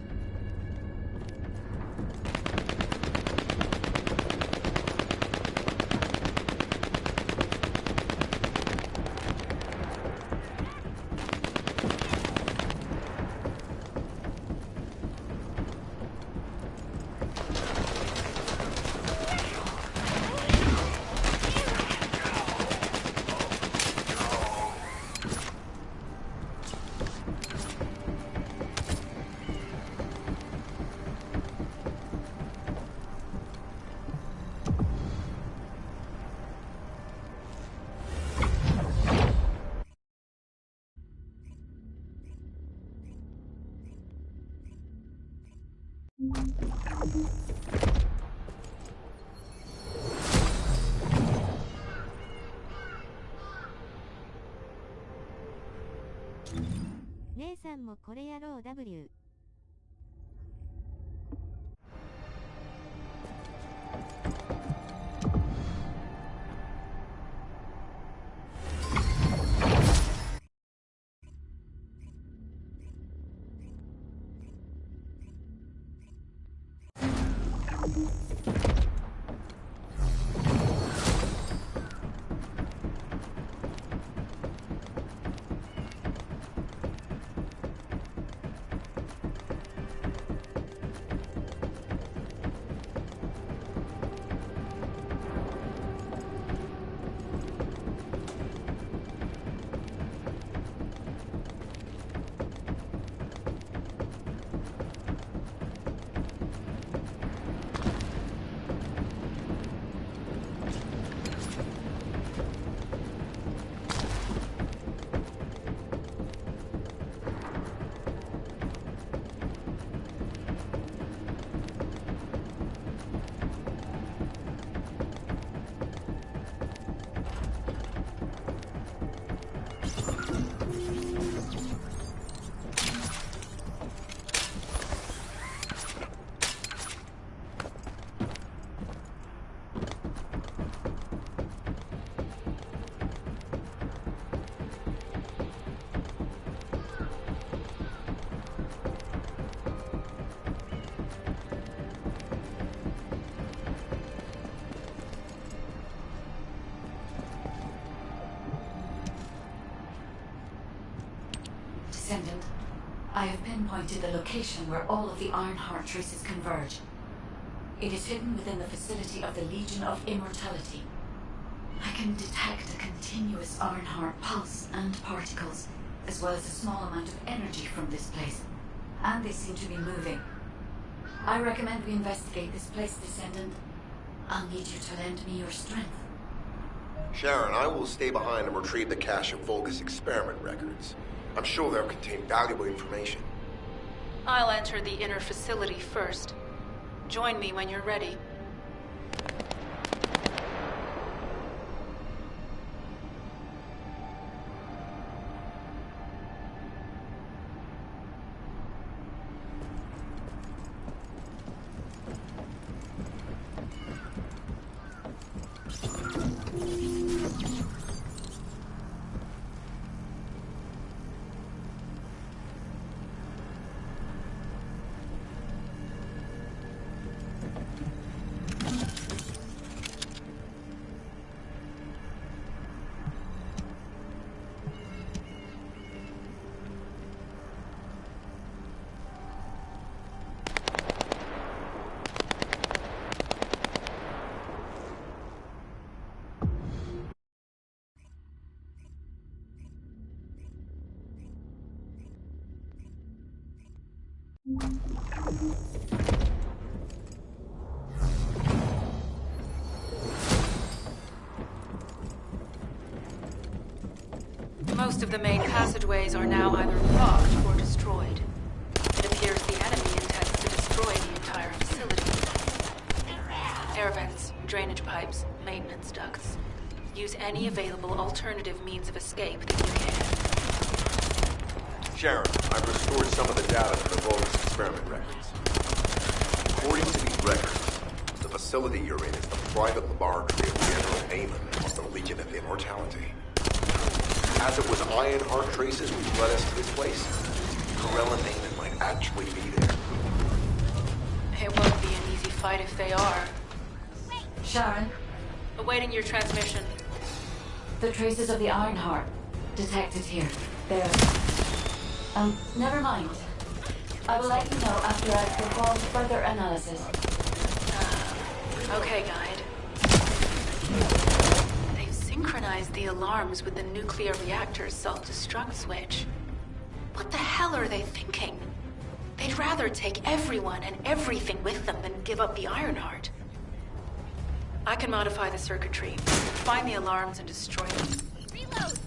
姉さんもこれやろう W。Descendant, I have pinpointed the location where all of the Ironheart traces converge. It is hidden within the facility of the Legion of Immortality. I can detect a continuous Ironheart pulse and particles, as well as a small amount of energy from this place. And they seem to be moving. I recommend we investigate this place, Descendant. I'll need you to lend me your strength. Sharon, I will stay behind and retrieve the cache of Vulgus experiment records. I'm sure they'll contain valuable information. I'll enter the inner facility first. Join me when you're ready. Most of the main passageways are now either blocked or destroyed. It appears the enemy intends to destroy the entire facility. Air vents, drainage pipes, maintenance ducts. Use any available alternative means of escape that you can. Sharon, I've restored some of the data from the Vulgus experiment records. According to these records, the facility you're in is the private laboratory of General Amon of the Legion of Immortality. As it was Ironheart traces which led us to this place, Corell and Eamon might actually be there. It won't be an easy fight if they are. Sharon, Awaiting your transmission. the traces of the Ironheart detected here. They're... never mind. I will let you know after I've performed further analysis. Okay, Guide. They've synchronized the alarms with the nuclear reactor's self-destruct switch. What the hell are they thinking? They'd rather take everyone and everything with them than give up the Ironheart. I can modify the circuitry, find the alarms, and destroy them. Reload!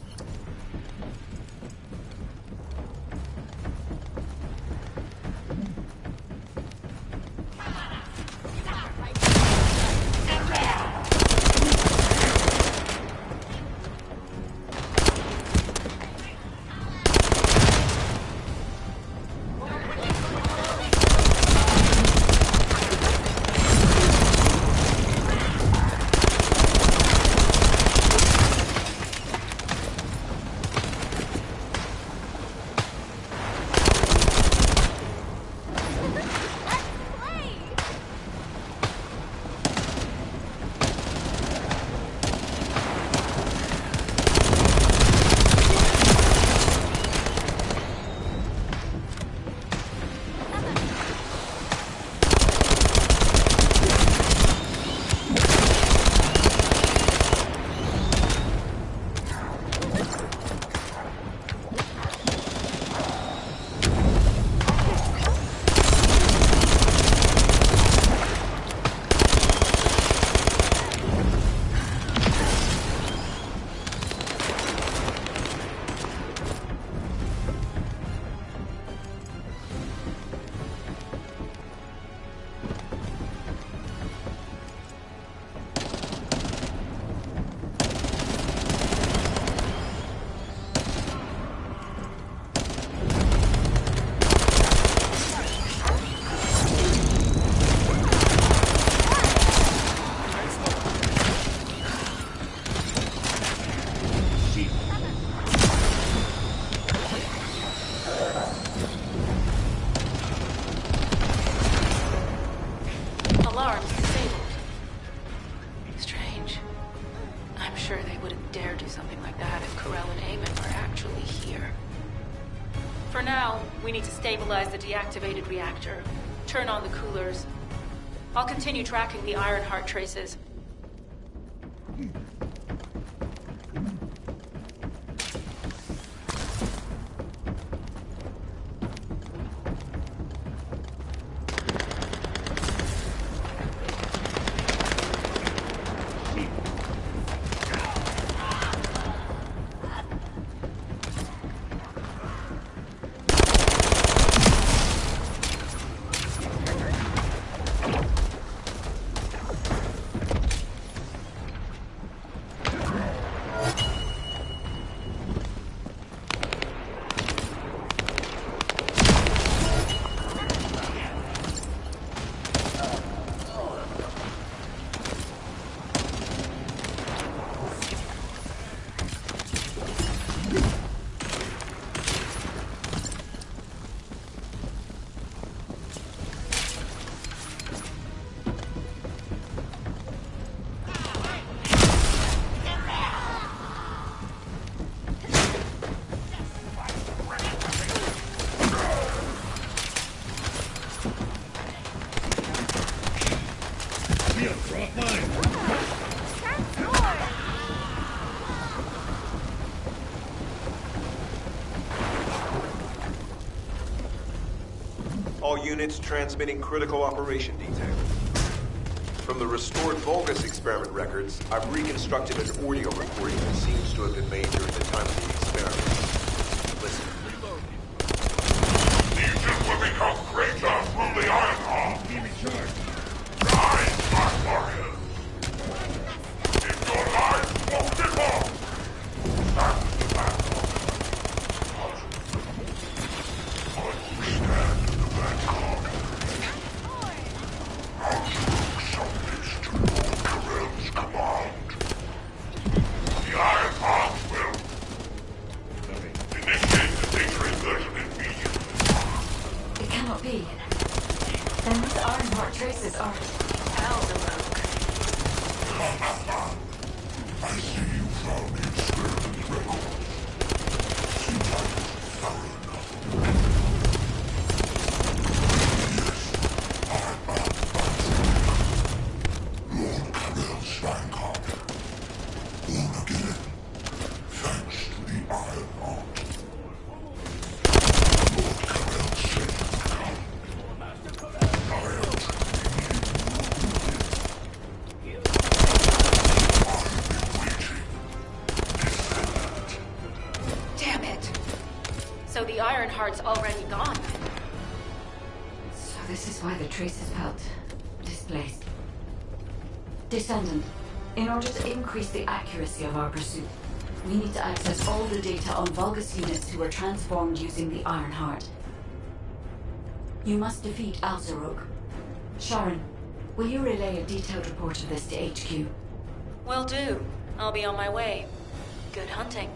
For now, we need to stabilize the deactivated reactor, turn on the coolers. I'll continue tracking the Ironheart traces. All units transmitting critical operation detail. From the restored Vulgus experiment records, I've reconstructed an audio recording that seems to have been made during the time of the experiment. Listen. Legion will become greater through the Ironheart. Keep in charge. Rise, my warriors. If your lives won't give up, stand the battle. traces are... I see you found the experiment records. Seems like thorough enough. Yes, Lord Karel Steinkart. Born again, thanks to the Iron Heart. Lord Karel said you would come. I am Damn it! So the Ironheart's already gone. So this is why the traces felt displaced. Descendant, in order to increase the accuracy of our pursuit, we need to access all the data on Vulgus units who were transformed using the Ironheart. You must defeat Alzarok. Sharon, will you relay a detailed report of this to HQ? Will do. I'll be on my way. Good hunting.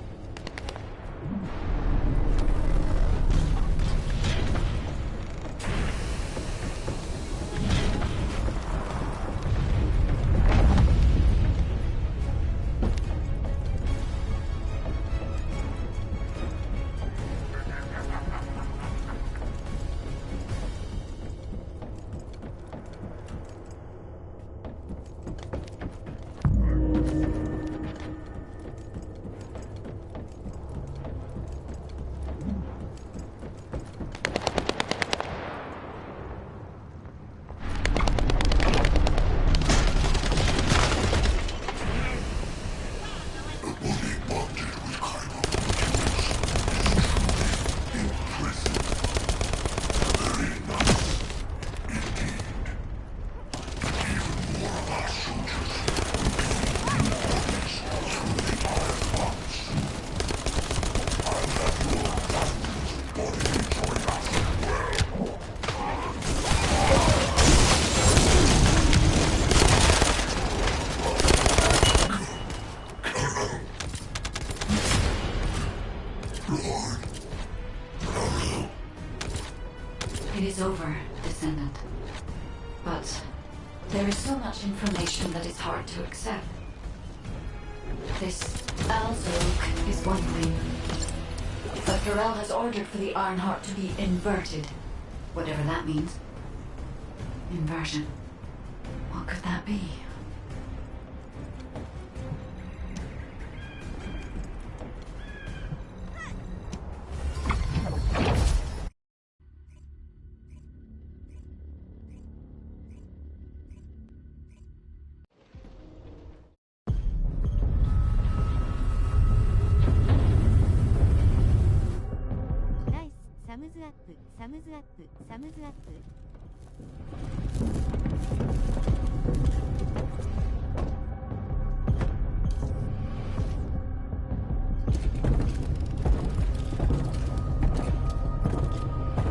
It is over, Descendant. But there is so much information that is hard to accept. This Alzarok is one thing. But Karel has ordered for the Ironheart to be inverted. Whatever that means. Inversion. What could that be?サムズアップ、サムズアップ。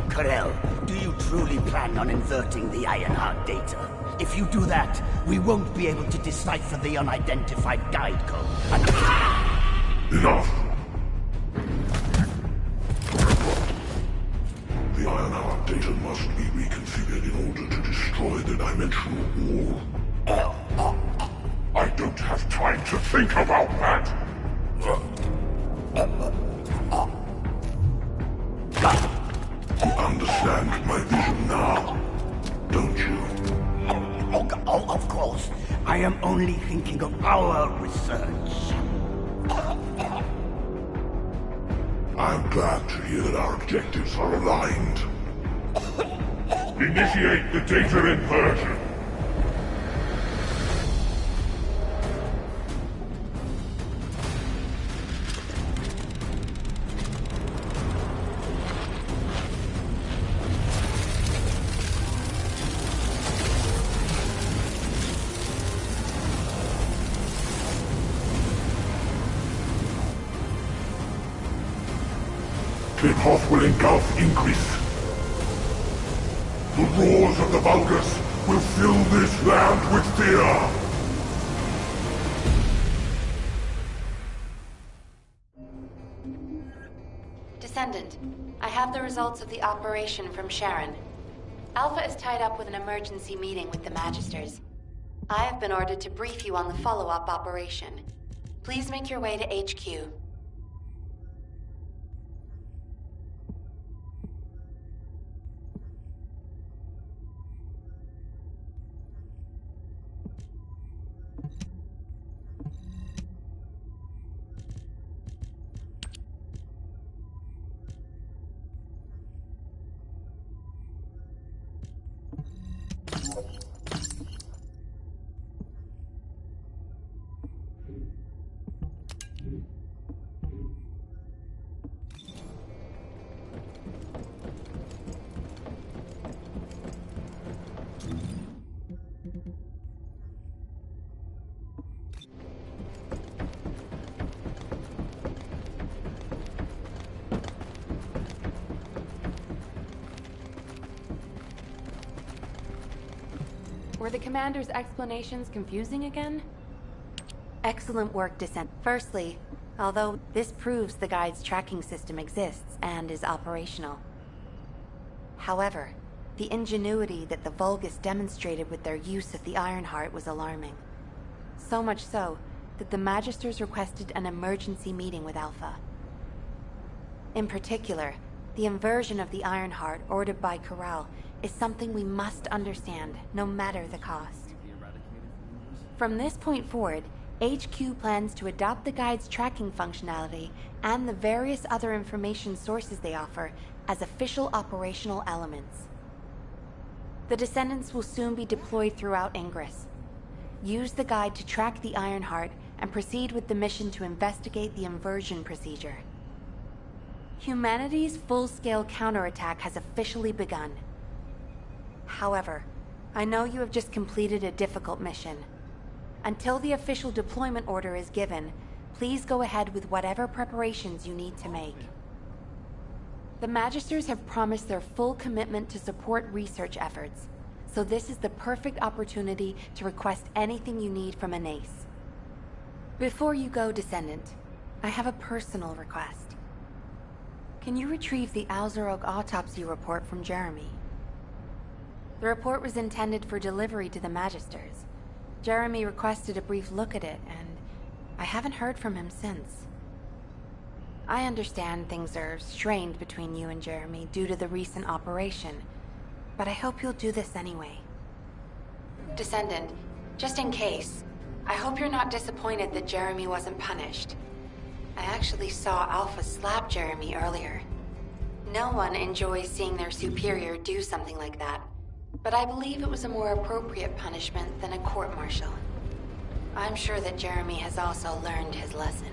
Karel, do you truly plan on inverting the Ironheart data? If you do that, we won't be able to decipher the unidentified guide code. Enough! The Ironheart data must be reconfigured in order to destroy the dimensional wall. I don't have time to think about that! You understand my vision now, don't you? Oh, of course. I am only thinking of our research. I'm glad to hear that our objectives are aligned. Initiate the data inversion. Tip-off will engulf Increase. The roars of the Vulgus will fill this land with fear. Descendant, I have the results of the operation from Sharon. Alpha is tied up with an emergency meeting with the Magisters. I have been ordered to brief you on the follow-up operation. Please make your way to HQ. Were the commander's explanations confusing again? Excellent work, Descent. Firstly, although this proves the guide's tracking system exists and is operational. However, the ingenuity that the Vulgus demonstrated with their use of the Ironheart was alarming. So much so that the Magisters requested an emergency meeting with Alpha. In particular, the inversion of the Ironheart ordered by Corral is something we must understand, no matter the cost. From this point forward, HQ plans to adopt the Guide's tracking functionality and the various other information sources they offer as official operational elements. The Descendants will soon be deployed throughout Ingress. Use the Guide to track the Ironheart and proceed with the mission to investigate the inversion procedure. Humanity's full-scale counterattack has officially begun. However, I know you have just completed a difficult mission. Until the official deployment order is given, please go ahead with whatever preparations you need to make. The Magisters have promised their full commitment to support research efforts, so this is the perfect opportunity to request anything you need from an ace. Before you go, Descendant, I have a personal request. Can you retrieve the Alzarog autopsy report from Jeremy? The report was intended for delivery to the Magisters. Jeremy requested a brief look at it, and I haven't heard from him since. I understand things are strained between you and Jeremy due to the recent operation, but I hope you'll do this anyway. Descendant, just in case, I hope you're not disappointed that Jeremy wasn't punished. I actually saw Alpha slap Jeremy earlier. No one enjoys seeing their superior do something like that, but I believe it was a more appropriate punishment than a court-martial. I'm sure that Jeremy has also learned his lesson.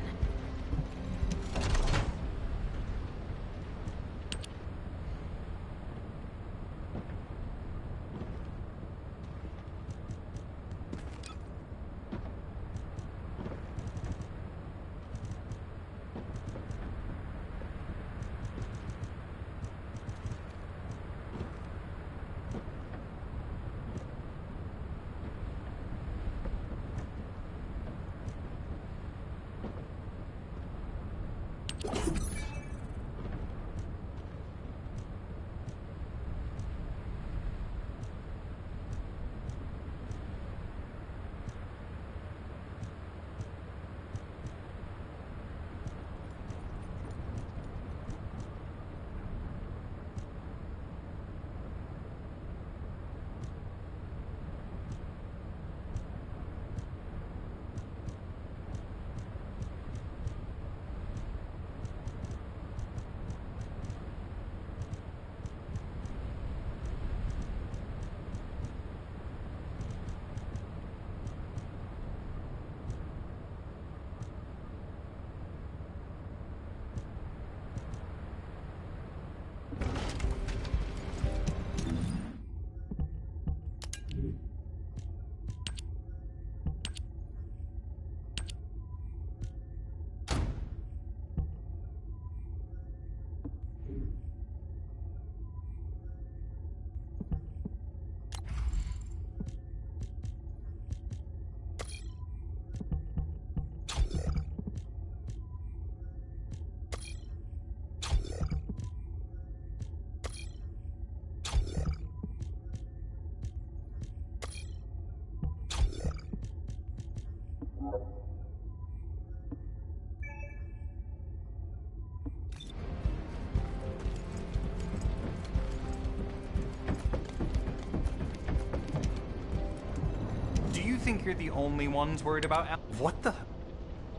think you're the only ones worried about What the?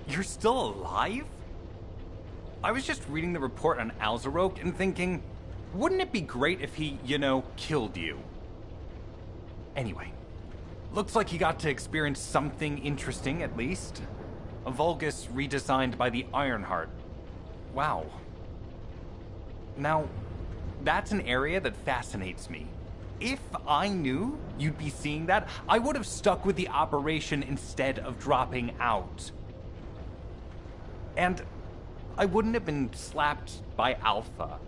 You're still alive? I was just reading the report on Alzarok and thinking, wouldn't it be great if he, killed you? Anyway, looks like you got to experience something interesting at least. A Vulgus redesigned by the Ironheart. Wow. Now, that's an area that fascinates me. If I knew you'd be seeing that, I would have stuck with the operation instead of dropping out. And I wouldn't have been slapped by Alpha.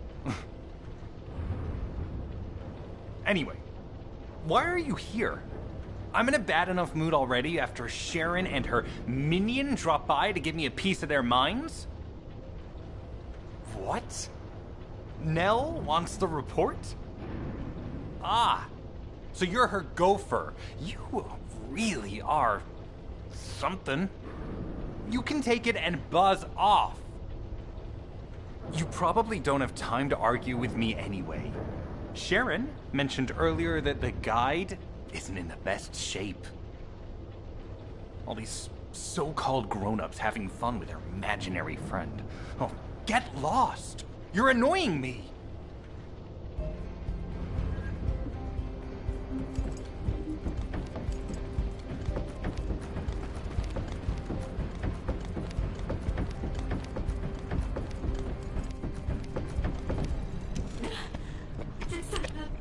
Anyway, why are you here? I'm in a bad enough mood already after Sharon and her minion drop by to give me a piece of their minds? What? Nell wants the report? Ah, so you're her gopher. You really are something. You can take it and buzz off. You probably don't have time to argue with me anyway. Sharon mentioned earlier that the guide isn't in the best shape. All these so-called grown-ups having fun with their imaginary friend. Oh, get lost! You're annoying me!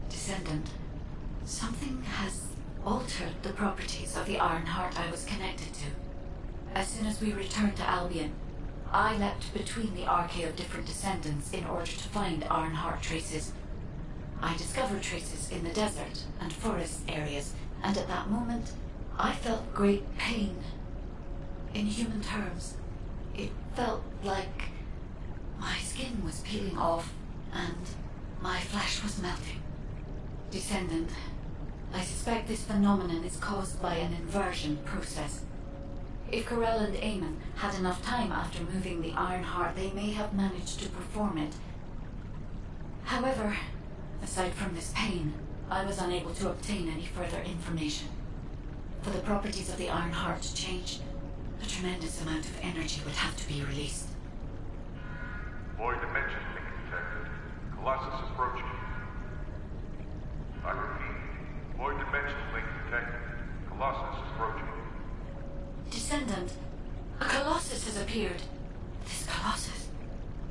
Descendant, something has altered the properties of the Ironheart I was connected to. As soon as we returned to Albion, I leapt between the arcade of different descendants in order to find Ironheart traces. I discovered traces in the desert and forest areas, and at that moment, I felt great pain. In human terms, it felt like my skin was peeling off and my flesh was melting. Descendant, I suspect this phenomenon is caused by an inversion process. If Corell and Eamon had enough time after moving the Ironheart, they may have managed to perform it. However, aside from this pain, I was unable to obtain any further information. For the properties of the Ironheart to change, a tremendous amount of energy would have to be released. Void dimension link detected. Colossus approaching. I repeat, void dimension link detected. Colossus approaching. Descendant, a Colossus has appeared. This Colossus,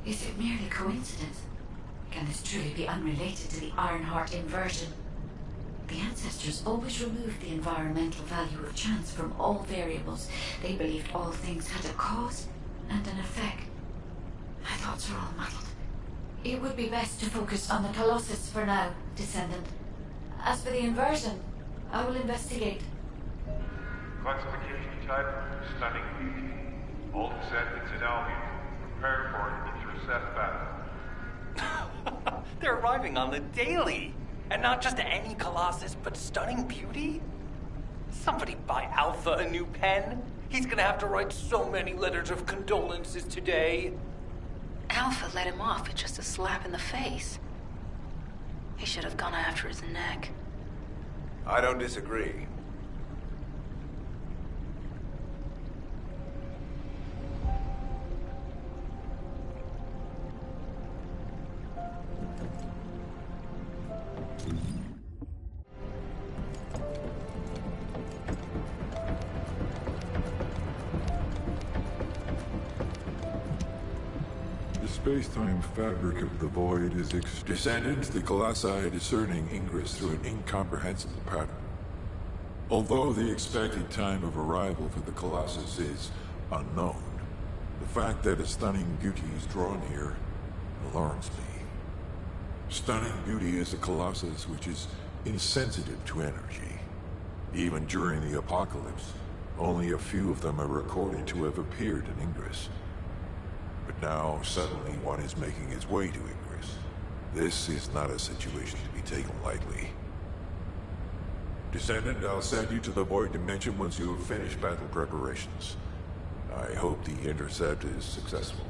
is it merely coincidence? Can this truly be unrelated to the Ironheart inversion? The ancestors always removed the environmental value of chance from all variables. They believed all things had a cause and an effect. My thoughts are all muddled. It would be best to focus on the Colossus for now, Descendant. As for the inversion, I will investigate. Classification type, stunning beauty. All descendants in Albion, prepare for an intercept battle. They're arriving on the daily. And not just any Colossus, but stunning beauty? Somebody buy Alpha a new pen? He's gonna have to write so many letters of condolences today. Alpha let him off with just a slap in the face. He should have gone after his neck. I don't disagree. Space-time fabric of the void is Descendants, the Colossi are discerning ingress through an incomprehensible pattern. Although the expected time of arrival for the Colossus is unknown, the fact that a stunning beauty is drawn here alarms me. Stunning beauty is a Colossus which is insensitive to energy. Even during the apocalypse, only a few of them are recorded to have appeared in Ingress. But now, suddenly, one is making its way to Ingress. This is not a situation to be taken lightly. Descendant, I'll send you to the Void Dimension once you have finished battle preparations. I hope the intercept is successful.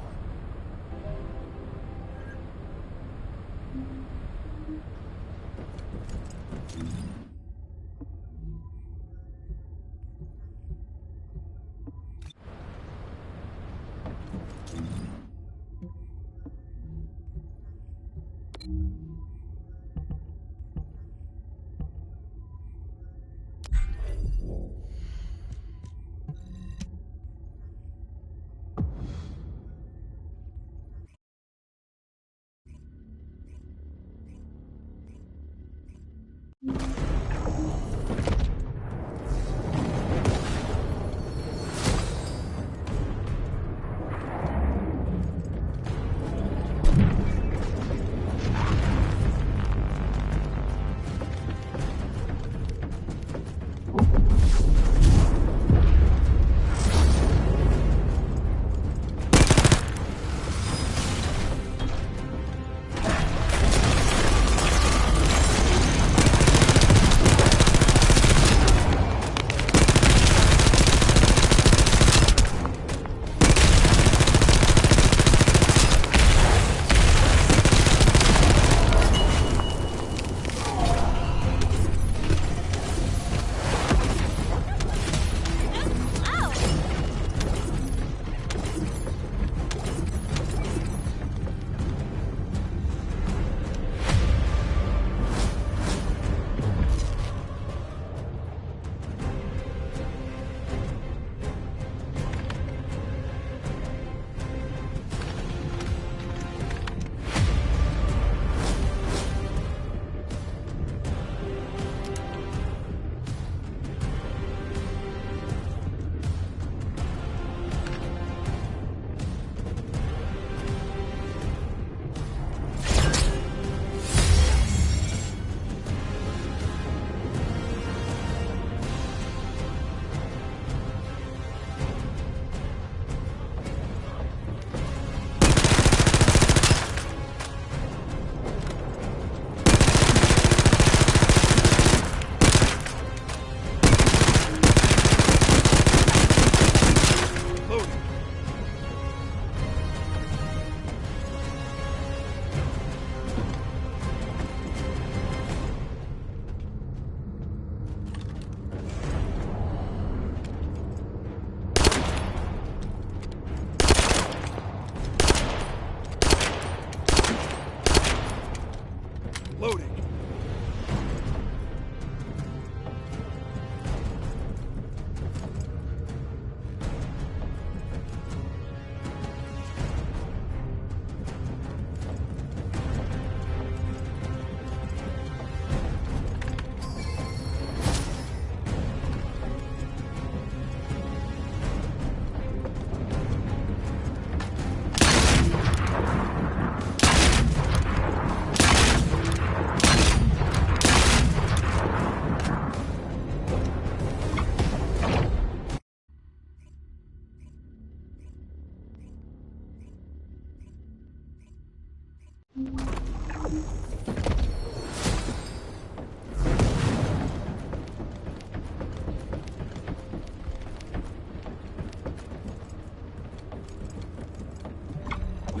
The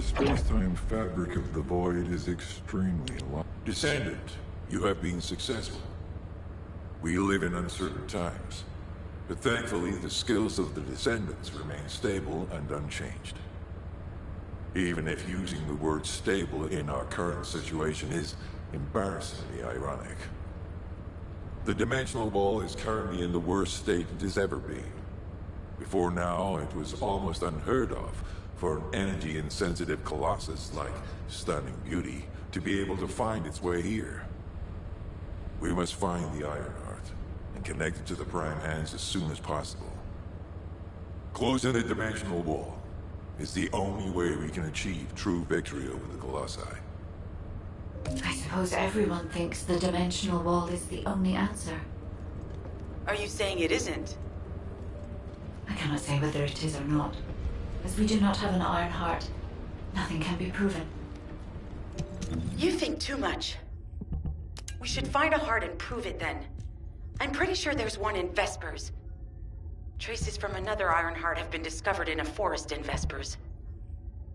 space-time fabric of the void is extremely long. Descendant, you have been successful. We live in uncertain times, but thankfully the skills of the Descendants remain stable and unchanged. Even if using the word stable in our current situation is embarrassingly ironic. The dimensional wall is currently in the worst state it has ever been. Before now, it was almost unheard of for an energy-insensitive colossus like Stunning Beauty to be able to find its way here. We must find the Ironheart and connect it to the Prime Hands as soon as possible. Closing the dimensional wall is the only way we can achieve true victory over the Colossi. I suppose everyone thinks the dimensional wall is the only answer. Are you saying it isn't? I cannot say whether it is or not. As we do not have an Ironheart, nothing can be proven. You think too much. We should find a heart and prove it then. I'm pretty sure there's one in Vespers. Traces from another Ironheart have been discovered in a forest in Vespers.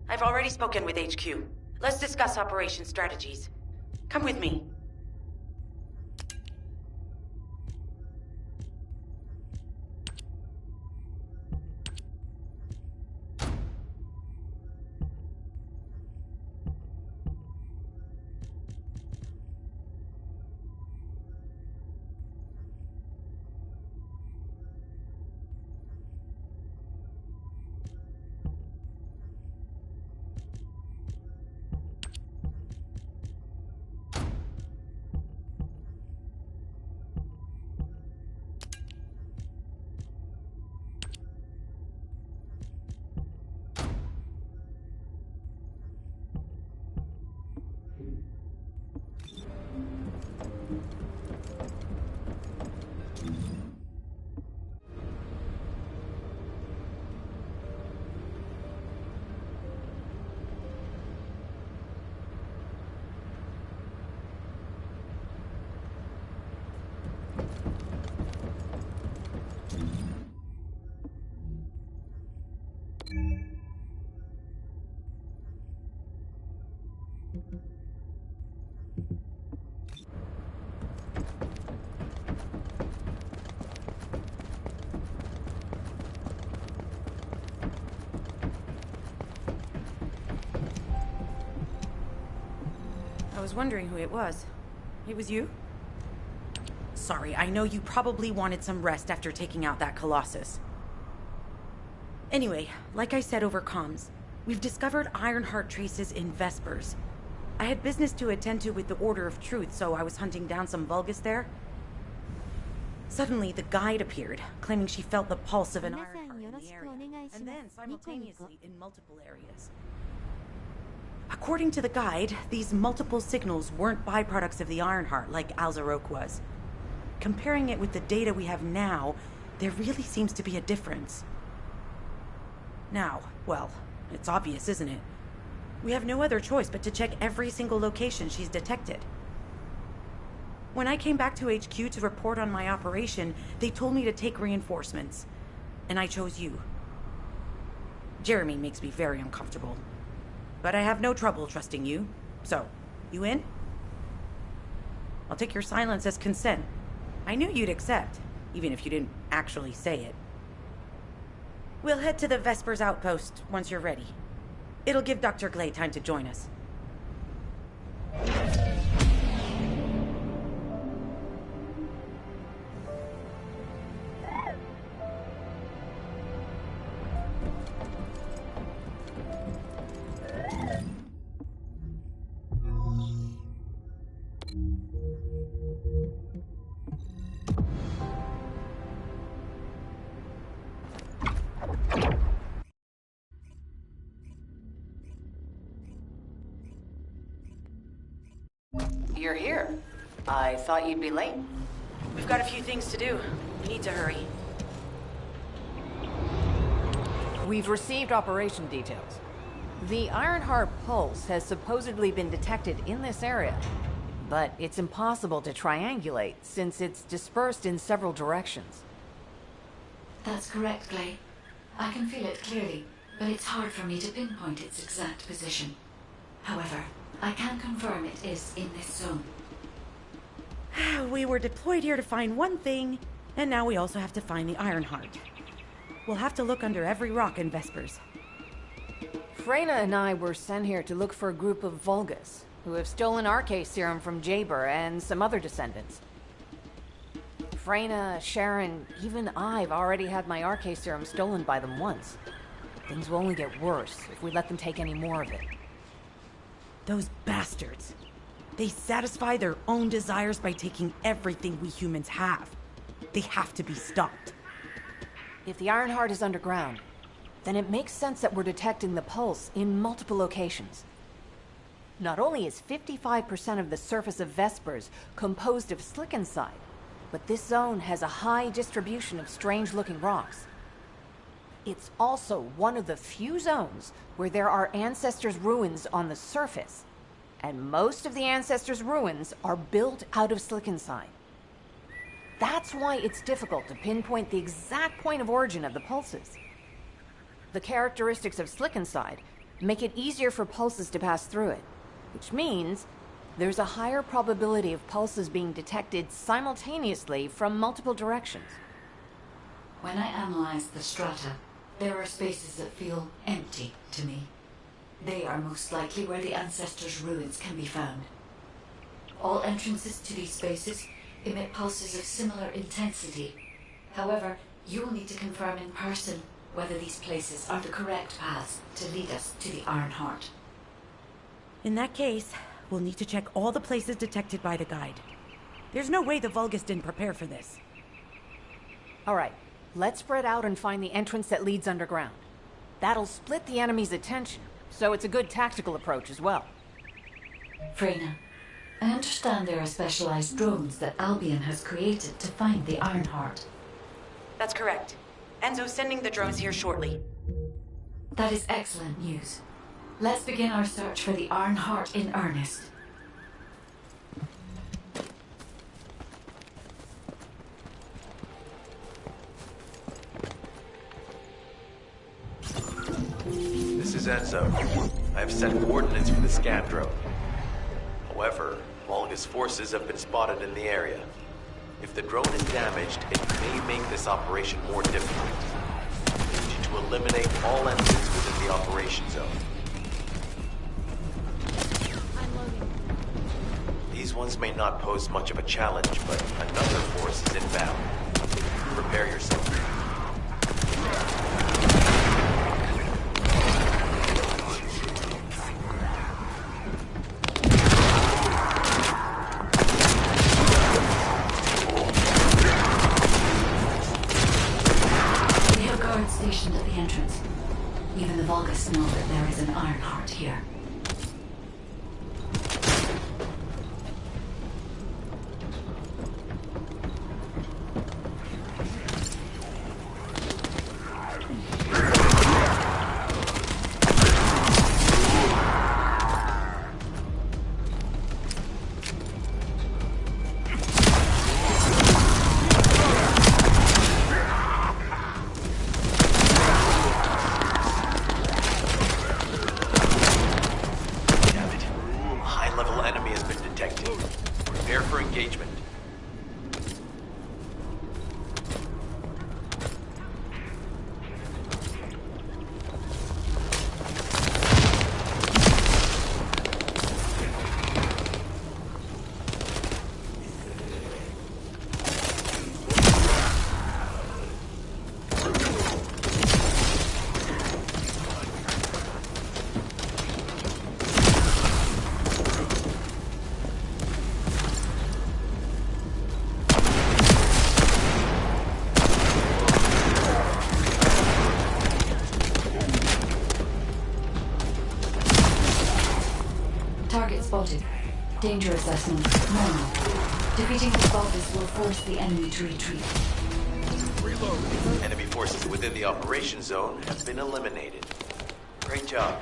I've already spoken with HQ. Let's discuss operation strategies. Come with me. I was wondering who it was. It was you? Sorry, I know you probably wanted some rest after taking out that Colossus. Anyway, like I said over comms, we've discovered Ironheart traces in Vespers. I had business to attend to with the Order of Truth, so I was hunting down some Vulgus there. Suddenly, the guide appeared, claiming she felt the pulse of an Ironheart in the area, and then simultaneously in multiple areas. According to the guide, these multiple signals weren't byproducts of the Ironheart like Alzarok was. Comparing it with the data we have now, there really seems to be a difference. Now, well, it's obvious, isn't it? We have no other choice but to check every single location she's detected. When I came back to HQ to report on my operation, they told me to take reinforcements, and I chose you. Jeremy makes me very uncomfortable, but I have no trouble trusting you. So, you in? I'll take your silence as consent. I knew you'd accept, even if you didn't actually say it. We'll head to the Vespers outpost once you're ready. It'll give Dr. Glay time to join us. You're here. I thought you'd be late. We've got a few things to do. We need to hurry. We've received operation details. The Ironheart pulse has supposedly been detected in this area, but it's impossible to triangulate since it's dispersed in several directions. That's correct, Glay. I can feel it clearly, but it's hard for me to pinpoint its exact position. However, I can confirm it is in this zone. We were deployed here to find one thing, and now we also have to find the Ironheart. We'll have to look under every rock in Vespers. Freyna and I were sent here to look for a group of Vulgus, who have stolen RK serum from Jaber and some other descendants. Freyna, Sharon, even I've already had my RK serum stolen by them once. Things will only get worse if we let them take any more of it. Those bastards. They satisfy their own desires by taking everything we humans have. They have to be stopped. If the Ironheart is underground, then it makes sense that we're detecting the pulse in multiple locations. Not only is 55% of the surface of Vespers composed of slickenside, but this zone has a high distribution of strange-looking rocks. It's also one of the few zones where there are Ancestors' ruins on the surface, and most of the Ancestors' ruins are built out of slickenside. That's why it's difficult to pinpoint the exact point of origin of the pulses. The characteristics of slickenside make it easier for pulses to pass through it, which means there's a higher probability of pulses being detected simultaneously from multiple directions. When I analyze the strata, there are spaces that feel empty to me. They are most likely where the Ancestors' ruins can be found. All entrances to these spaces emit pulses of similar intensity. However, you will need to confirm in person whether these places are the correct paths to lead us to the Ironheart. In that case, we'll need to check all the places detected by the guide. There's no way the Vulgus didn't prepare for this. All right, let's spread out and find the entrance that leads underground. That'll split the enemy's attention, so it's a good tactical approach as well. Freyna, I understand there are specialized drones that Albion has created to find the Ironheart. That's correct. Enzo's sending the drones here shortly. That is excellent news. Let's begin our search for the Ironheart in earnest. This is Enzo. I have set coordinates for the scan drone. However, Volga's forces have been spotted in the area. If the drone is damaged, it may make this operation more difficult. I need you to eliminate all enemies within the operation zone. These ones may not pose much of a challenge, but another force is inbound. Prepare yourself. We have guards stationed at the entrance. Even the Volgas know that there is an Ironheart here. Target spotted. Danger assessment normal. Defeating the Volgas will force the enemy to retreat. Reload. Enemy forces within the operation zone have been eliminated. Great job.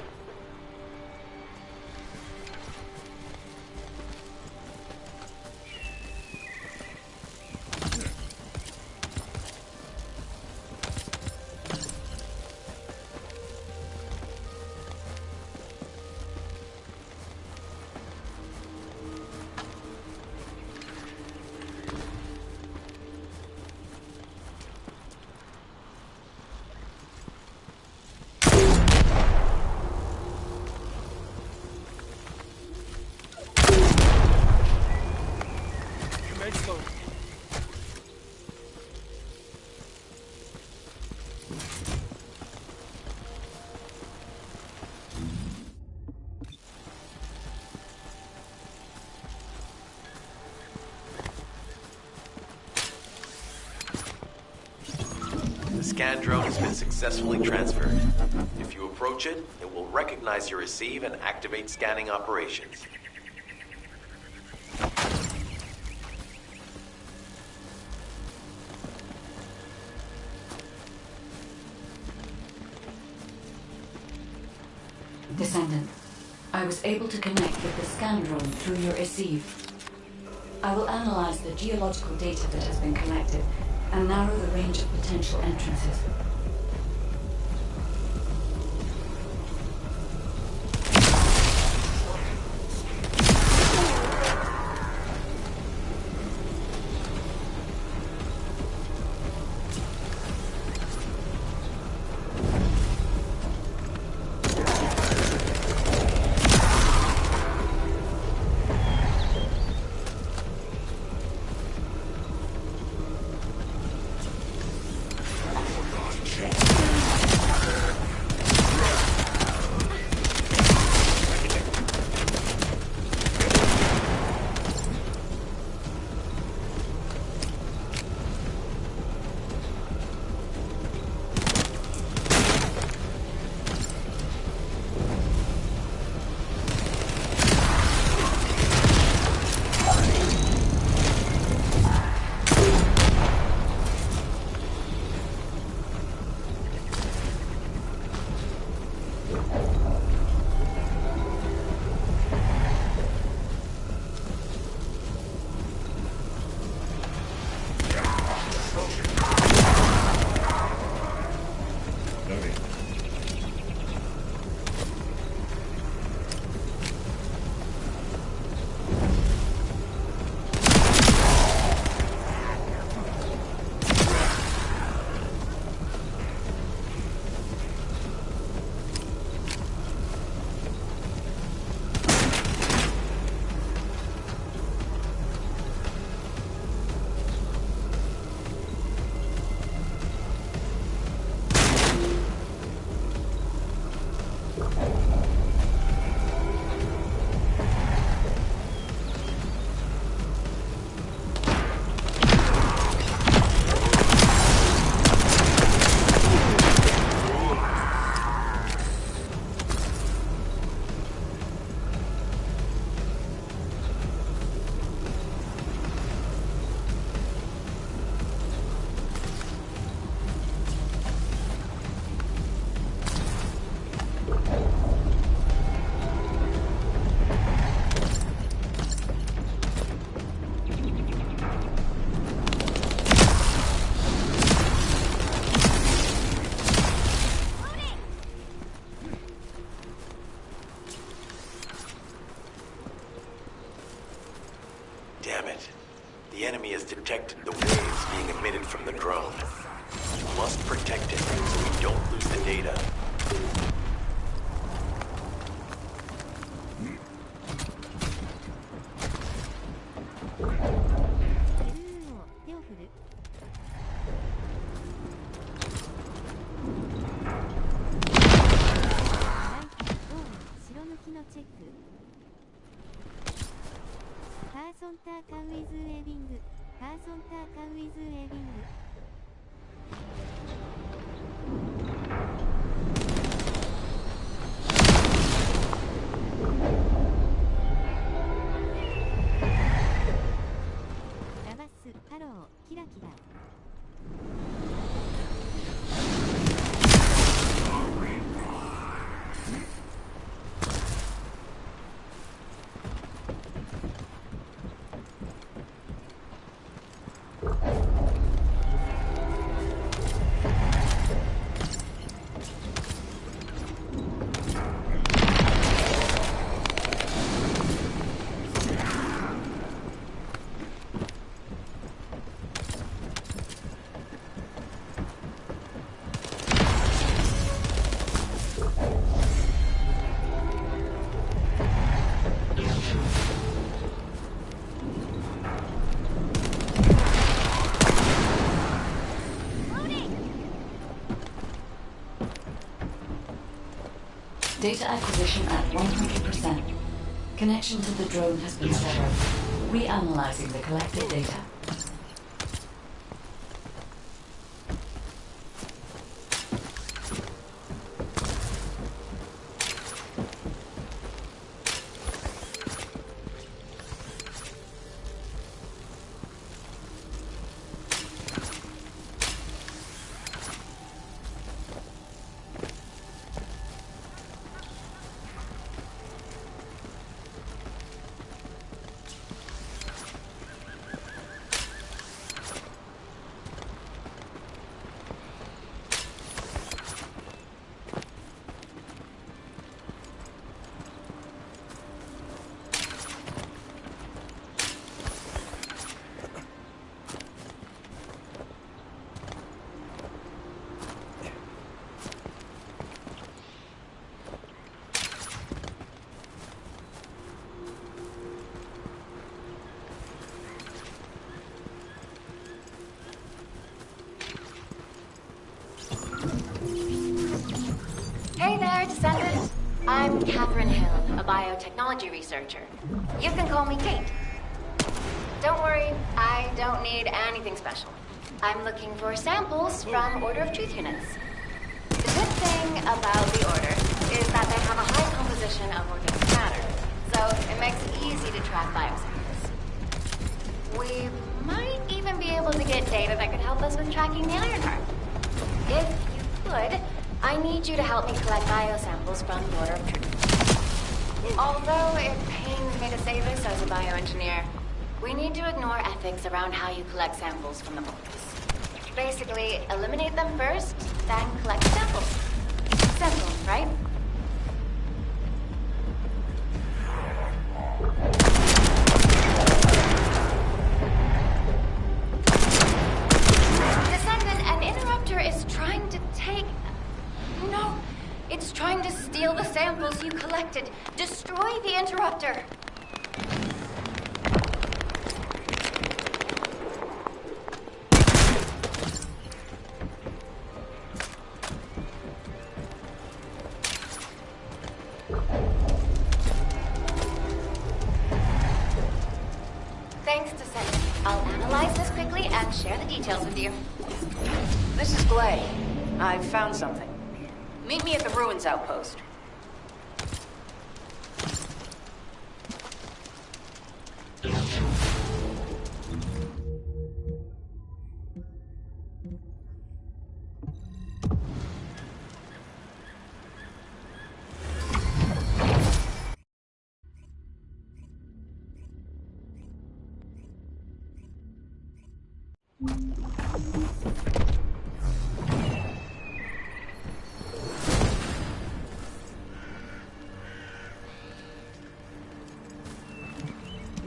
The scan drone has been successfully transferred. If you approach it, it will recognize your receive and activate scanning operations. Descendant, I was able to connect with the scan drone through your receive. I will analyze the geological data that has been collected and narrow the range of potential entrances. The enemy has detected the waves being emitted from the drone. You must protect it so we don't lose the data. Person taken with webbing. Person taken with webbing. Ravas, hello, キラキラ。Data acquisition at 100%. Connection to the drone has been set up. Reanalyzing the collected data. Hey there, Descendant. I'm Catherine Hill, a biotechnology researcher. You can call me Kate. Don't worry, I don't need anything special. I'm looking for samples from Order of Truth units. The good thing about the Order is that they have a high composition of organic matter, so it makes it easy to track biosamples. We might even be able to get data that could help us with tracking the Ironheart. If you could, I need you to help me collect biosamples from the Order of Truth. Although it pains me to say this as a bioengineer, we need to ignore ethics around how you collect samples from the Vulgus. Basically, eliminate them first, then collect samples. Simple, right? Descendant, an interrupter is trying to take... No, it's trying to steal the samples you collected. Destroy the interrupter. Thanks, Descendant. I'll analyze this quickly and share the details with you. This is Glay. I've found something. Meet me at the Ruins Outpost.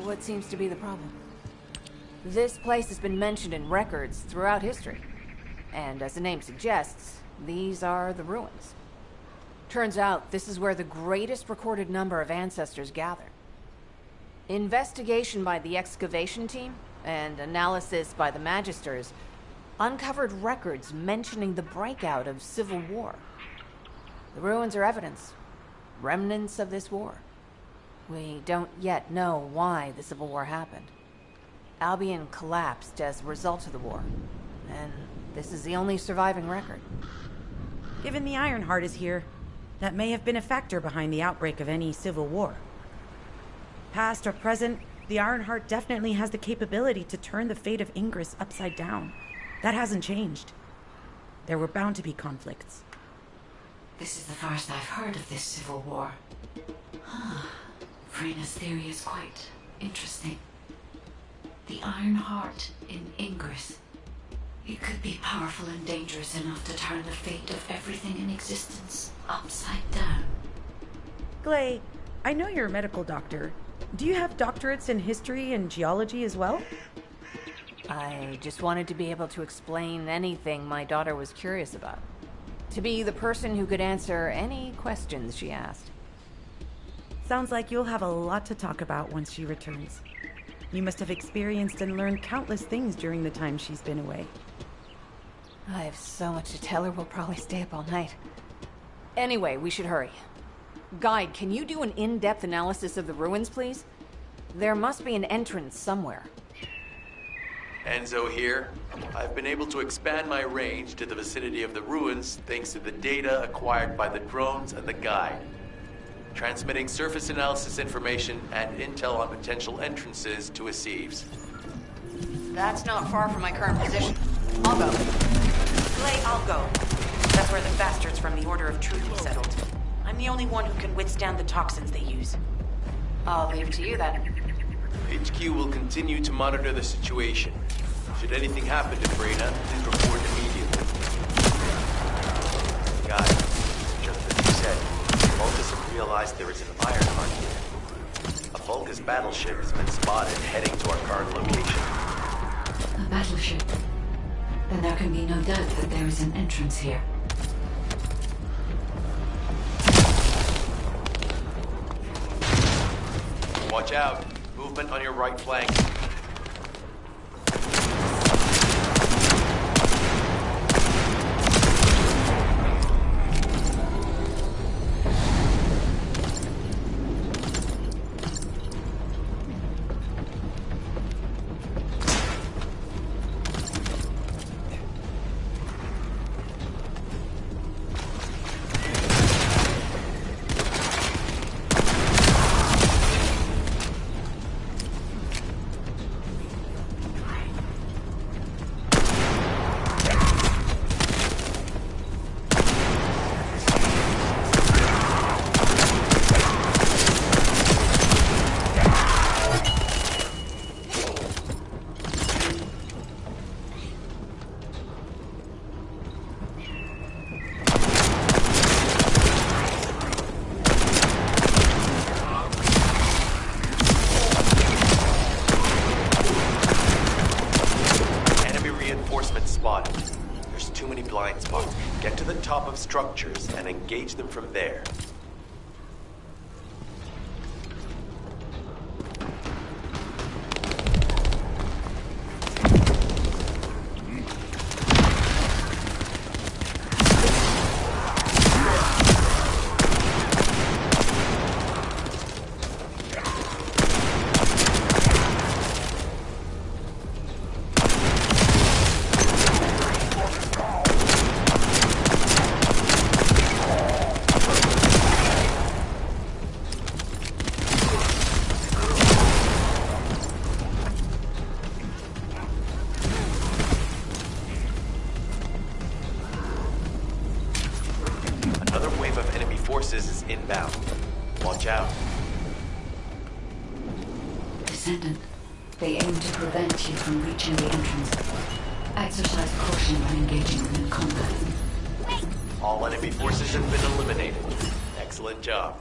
What seems to be the problem? This place has been mentioned in records throughout history. And as the name suggests, these are the ruins. Turns out this is where the greatest recorded number of ancestors gather. Investigation by the excavation team and analysis by the magisters uncovered records mentioning the breakout of civil war. The ruins are evidence, remnants of this war. We don't yet know why the civil war happened. Albion collapsed as a result of the war, and this is the only surviving record. Given the Ironheart is here, that may have been a factor behind the outbreak of any civil war. Past or present, the Ironheart definitely has the capability to turn the fate of Ingress upside down. That hasn't changed. There were bound to be conflicts. This is the first I've heard of this civil war. Frena's theory is quite interesting. The Ironheart in Ingress. It could be powerful and dangerous enough to turn the fate of everything in existence upside down. Glay, I know you're a medical doctor. Do you have doctorates in history and geology as well? I just wanted to be able to explain anything my daughter was curious about. To be the person who could answer any questions she asked. Sounds like you'll have a lot to talk about once she returns. You must have experienced and learned countless things during the time she's been away. I have so much to tell her, we'll probably stay up all night. Anyway, we should hurry. Guide, can you do an in-depth analysis of the ruins, please? There must be an entrance somewhere. Enzo here. I've been able to expand my range to the vicinity of the ruins thanks to the data acquired by the drones and the guide. Transmitting surface analysis information and intel on potential entrances to Ps5. That's not far from my current position. I'll go. Glay, I'll go. That's where the bastards from the Order of Truth have settled. I'm the only one who can withstand the toxins they use. I'll leave it to you then. HQ will continue to monitor the situation. Should anything happen to Freyna, please report immediately. Guys, just as you said, Vulgus have realized there is an Ironheart here. A Vulgus battleship has been spotted heading to our current location. A battleship? Then there can be no doubt that there is an entrance here. Watch out. Movement on your right flank. Structures and engage them from there. Is inbound. Watch out. Descendant, they aim to prevent you from reaching the entrance. Exercise caution when engaging them in combat. All enemy forces have been eliminated. Excellent job.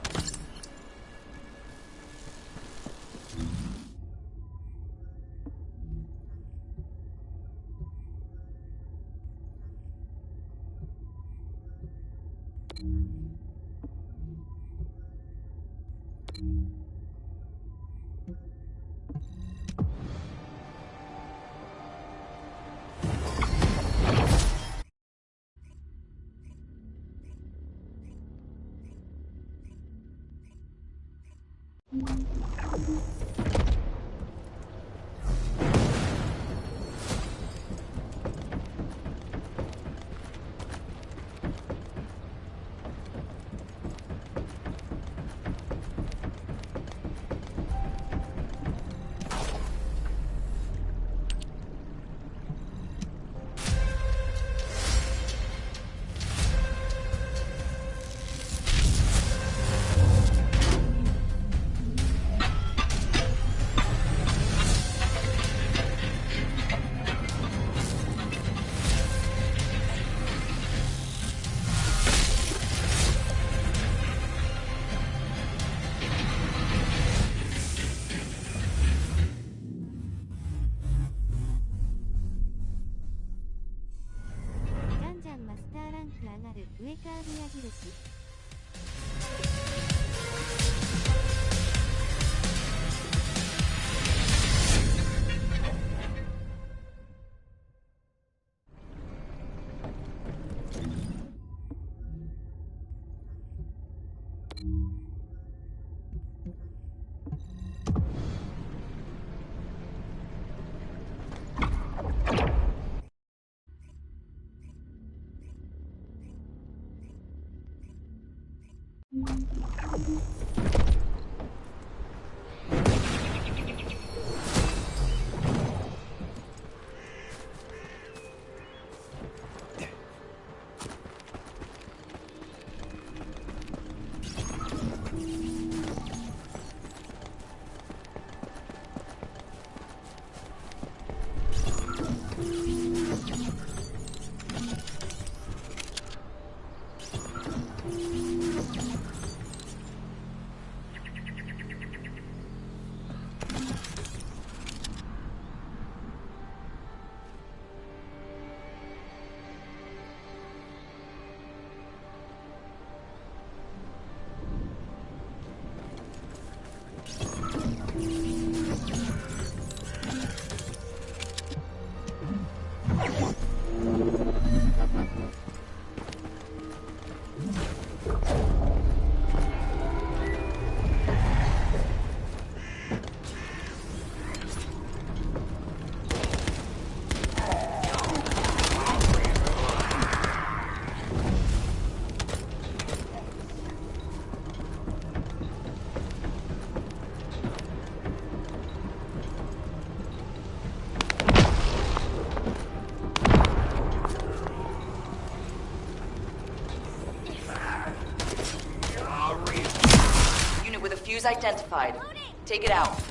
上カーブ矢印。Fuse identified. Take it out.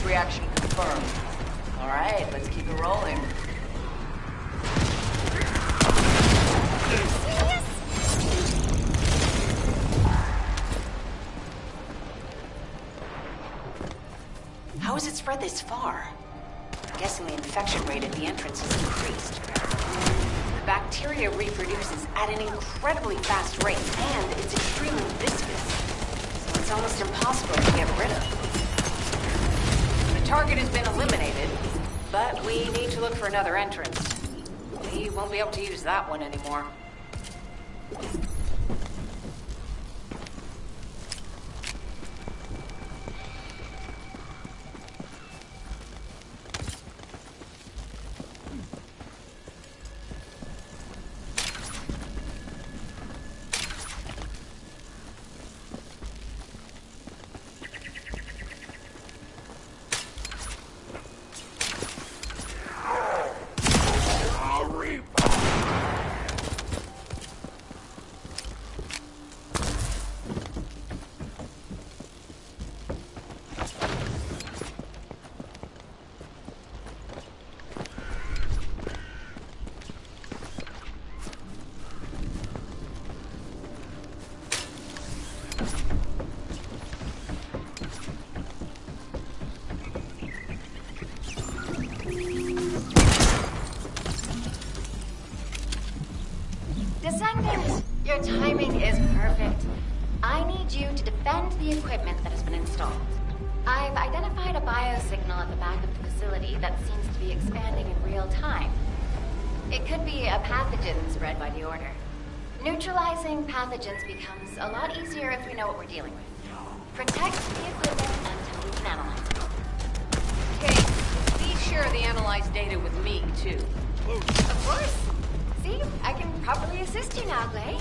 Reaction confirmed. All right, let's keep it rolling. How has it spread this far? I'm guessing the infection rate at the entrance has increased. The bacteria reproduces at an incredibly fast rate, and it's extremely viscous, so it's almost impossible to get rid of. Target has been eliminated, but we need to look for another entrance. We won't be able to use that one anymore. bend the equipment that has been installed. I've identified a biosignal at the back of the facility that seems to be expanding in real time. It could be a pathogen spread by the Order. Neutralizing pathogens becomes a lot easier if we know what we're dealing with. Protect the equipment until we can analyze it. Okay, please share the analyzed data with me, too. Of course. See, I can properly assist you now, Glay.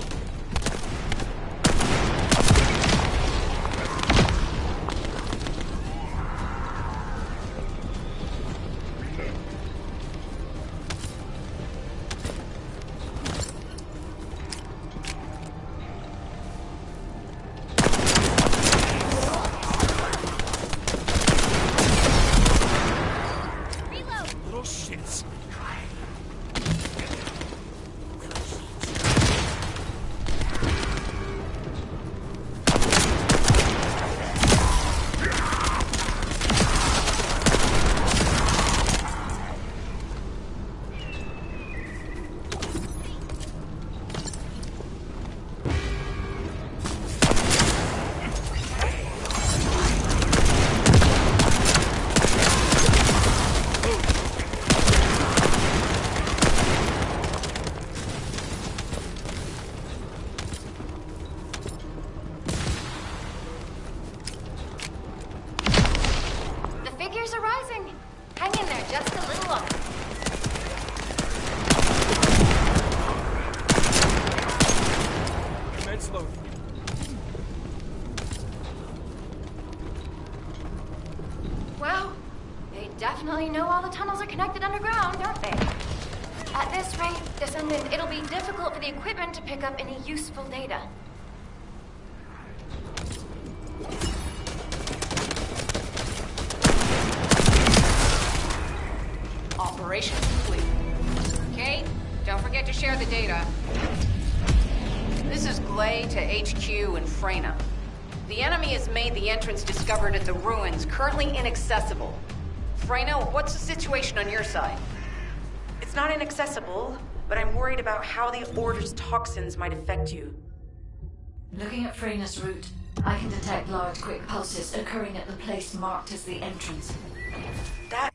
Definitely know all the tunnels are connected underground, aren't they? At this rate, Descendant, it'll be difficult for the equipment to pick up any useful data. Operation complete. Kate, don't forget to share the data. This is Glay to HQ in Freyna. The enemy has made the entrance discovered at the ruins currently inaccessible. Freyna, what's the situation on your side? It's not inaccessible, but I'm worried about how the Order's toxins might affect you. Looking at Freyna's route, I can detect large quick pulses occurring at the place marked as the entrance. That...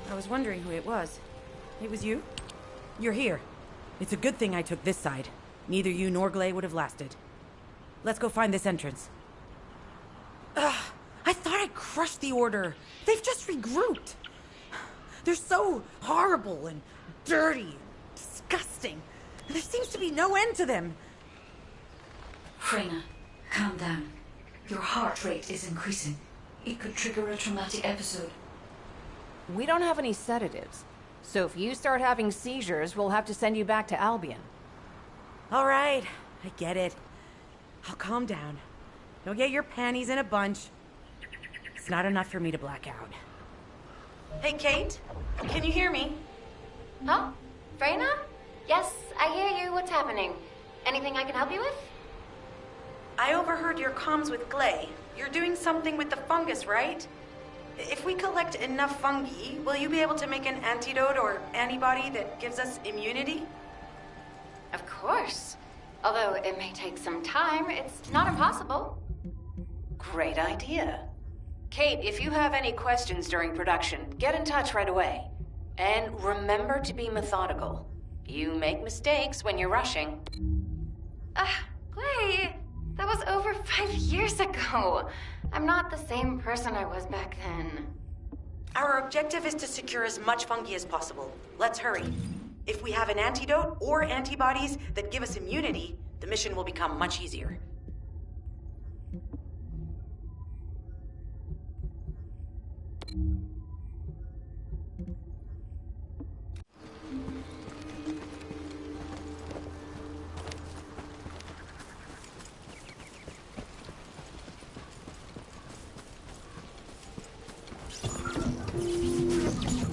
I was wondering who it was. It was you? You're here. It's a good thing I took this side. Neither you nor Glay would have lasted. Let's go find this entrance. Ugh, I thought I crushed the Order. They've just regrouped. They're so horrible and dirty, disgusting. There seems to be no end to them. Freyna, calm down. Your heart rate is increasing. It could trigger a traumatic episode. We don't have any sedatives. So if you start having seizures, we'll have to send you back to Albion. All right, I get it. I'll calm down. You'll get your panties in a bunch. It's not enough for me to black out. Hey, Kate? Can you hear me? Huh? Freyna? Yes, I hear you. What's happening? Anything I can help you with? I overheard your comms with Glay. You're doing something with the fungus, right? If we collect enough fungi, will you be able to make an antidote or antibody that gives us immunity? Of course. Although it may take some time, it's not impossible. Great idea. Kate, if you have any questions during production, get in touch right away. And remember to be methodical. You make mistakes when you're rushing. Clay, that was over 5 years ago. I'm not the same person I was back then. Our objective is to secure as much fungi as possible. Let's hurry. If we have an antidote or antibodies that give us immunity, the mission will become much easier.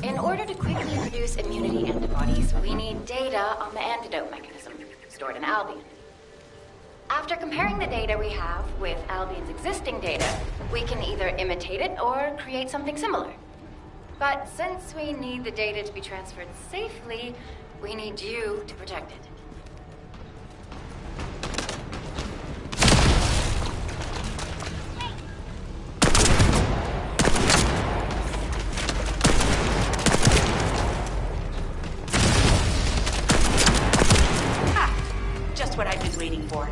In order to quickly produce immunity antibodies, we need data on the antidote mechanism, stored in Albion. After comparing the data we have with Albion's existing data, we can either imitate it or create something similar. But since we need the data to be transferred safely, we need you to protect it. What I've been waiting for.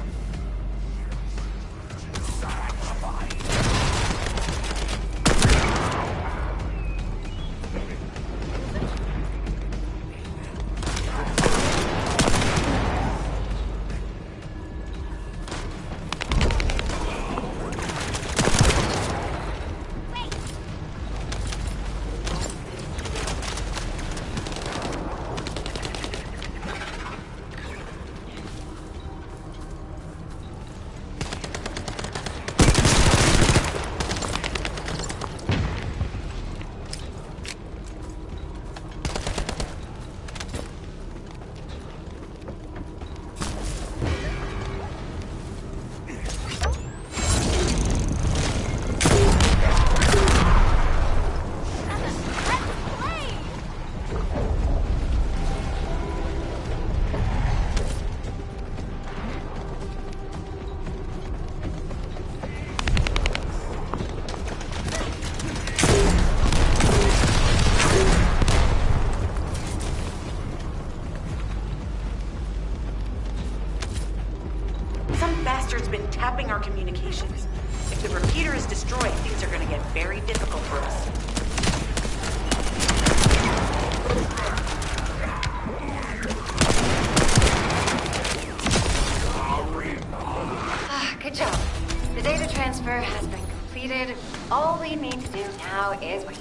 Tapping our communications. If the repeater is destroyed, things are going to get very difficult for us. Good job. The data transfer has been completed. All we need to do now is wait.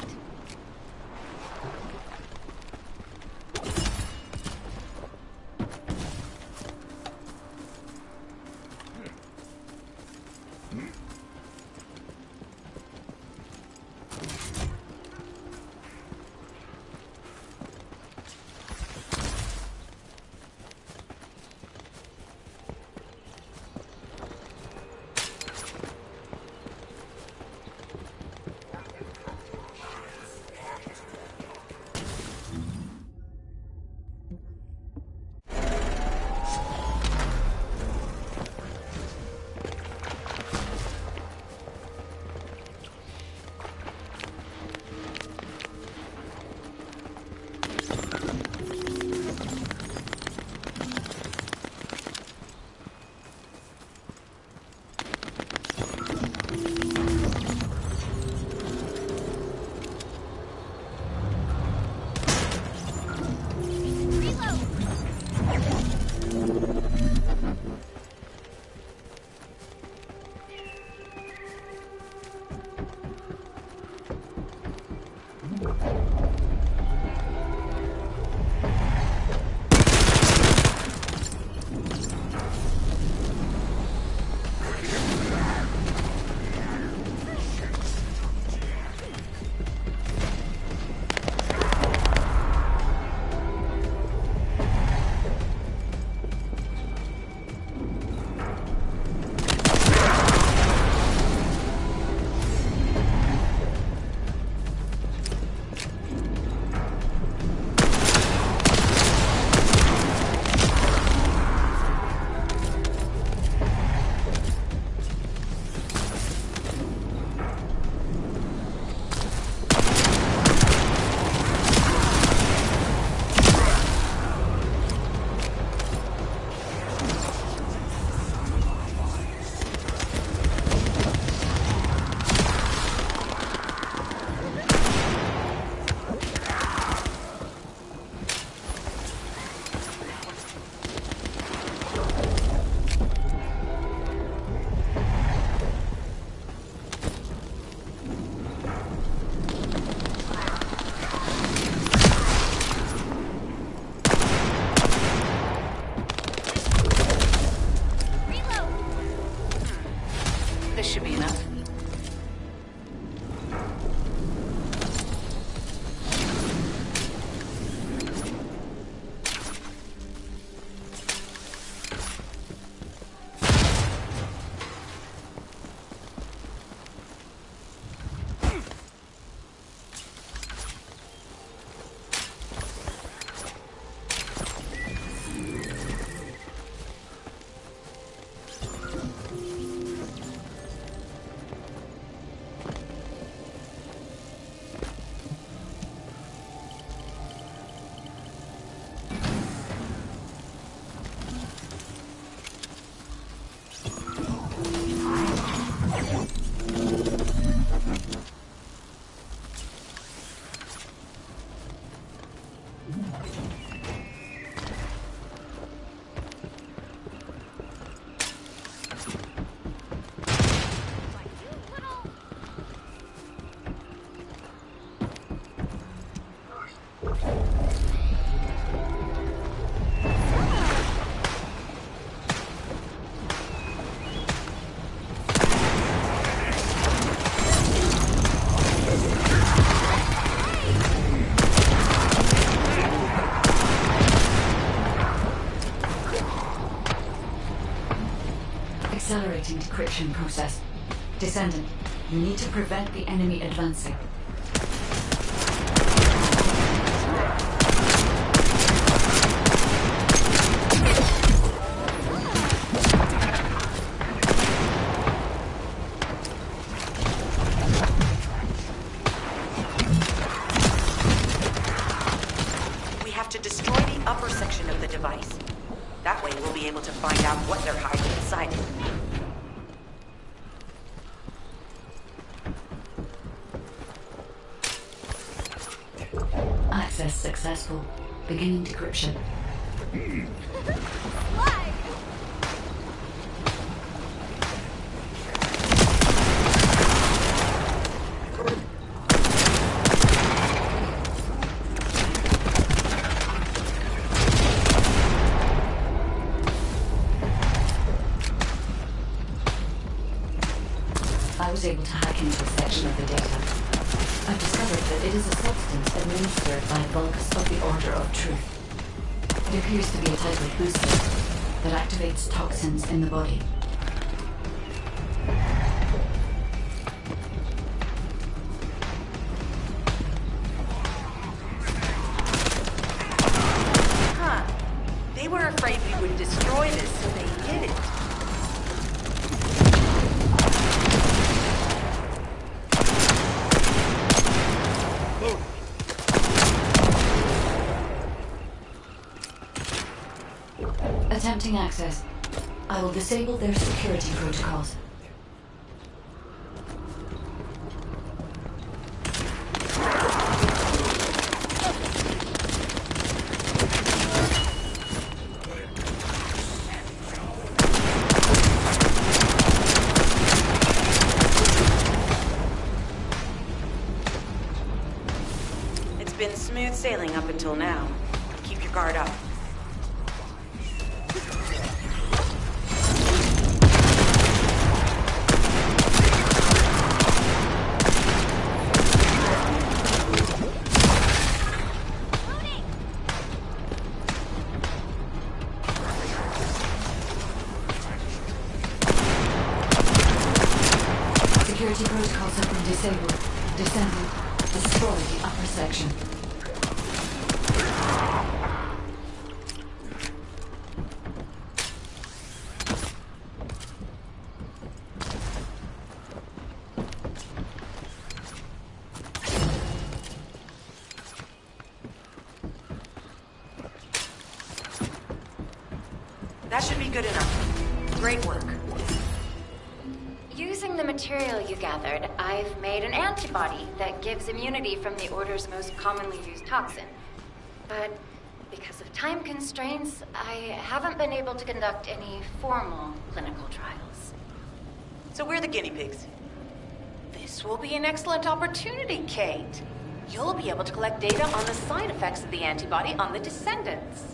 accelerating decryption process. Descendant, you need to prevent the enemy advancing. We have to destroy the upper section of the device. That way we'll be able to find out what they're hiding inside it. Access successful. Beginning decryption. I was able to hack into a section of the data. I've discovered that it is a substance administered by Vulgus of the Order of Truth. It appears to be a type of booster that activates toxins in the body. Huh. They were afraid we would destroy this, so they hid it. Attempting access. I will disable their security protocols. It's been smooth sailing up until now. Keep your guard up. Security protocols have been disabled. Descendant, destroy the upper section. That should be good enough. Great work. Using the material you gathered, I've made an antibody that gives immunity from the Order's most commonly used toxin. But because of time constraints, I haven't been able to conduct any formal clinical trials. So we're the guinea pigs. This will be an excellent opportunity, Kate. You'll be able to collect data on the side effects of the antibody on the descendants.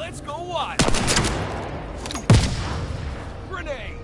Let's go wild! Grenade!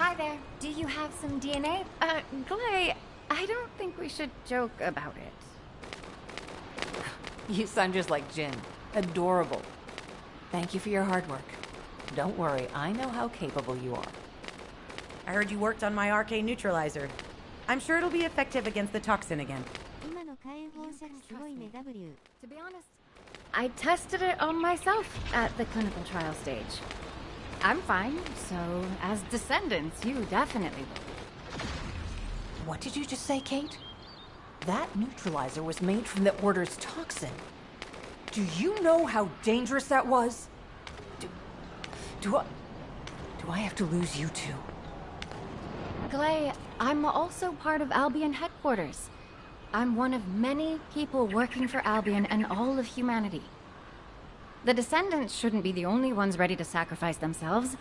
Hi there. Do you have some DNA? Glay, I don't think we should joke about it. You sound just like Jin. Adorable. Thank you for your hard work. Don't worry, I know how capable you are. I heard you worked on my RK neutralizer. I'm sure it'll be effective against the toxin again. To be honest, I tested it on myself at the clinical trial stage. I'm fine, so as descendants, you definitely will. What did you just say, Kate? That neutralizer was made from the Order's toxin. Do you know how dangerous that was? Do I have to lose you too? Glay, I'm also part of Albion headquarters. I'm one of many people working for Albion and all of humanity. The descendants shouldn't be the only ones ready to sacrifice themselves.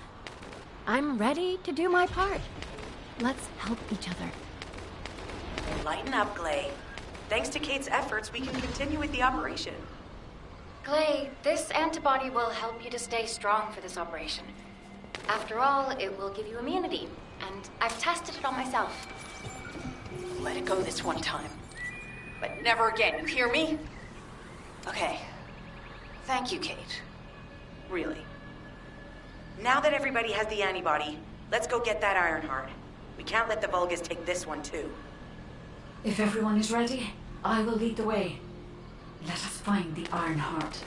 I'm ready to do my part. Let's help each other. Lighten up, Glay. Thanks to Kate's efforts, we can continue with the operation. Glay, this antibody will help you to stay strong for this operation. After all, it will give you immunity, and I've tested it on myself. Let it go this one time. But never again, you hear me? Okay. Thank you, Kate. Really. Now that everybody has the antibody, let's go get that Ironheart. We can't let the Vulgus take this one, too. If everyone is ready, I will lead the way. Let us find the Ironheart.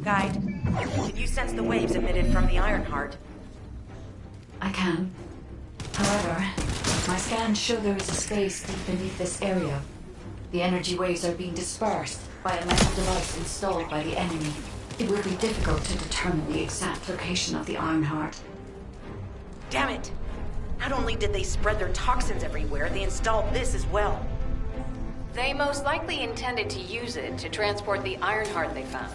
Guide, can you sense the waves emitted from the Ironheart? I scans show there is a space deep beneath this area. The energy waves are being dispersed by a metal device installed by the enemy. It will be difficult to determine the exact location of the Ironheart. Damn it! Not only did they spread their toxins everywhere, they installed this as well. They most likely intended to use it to transport the Ironheart they found.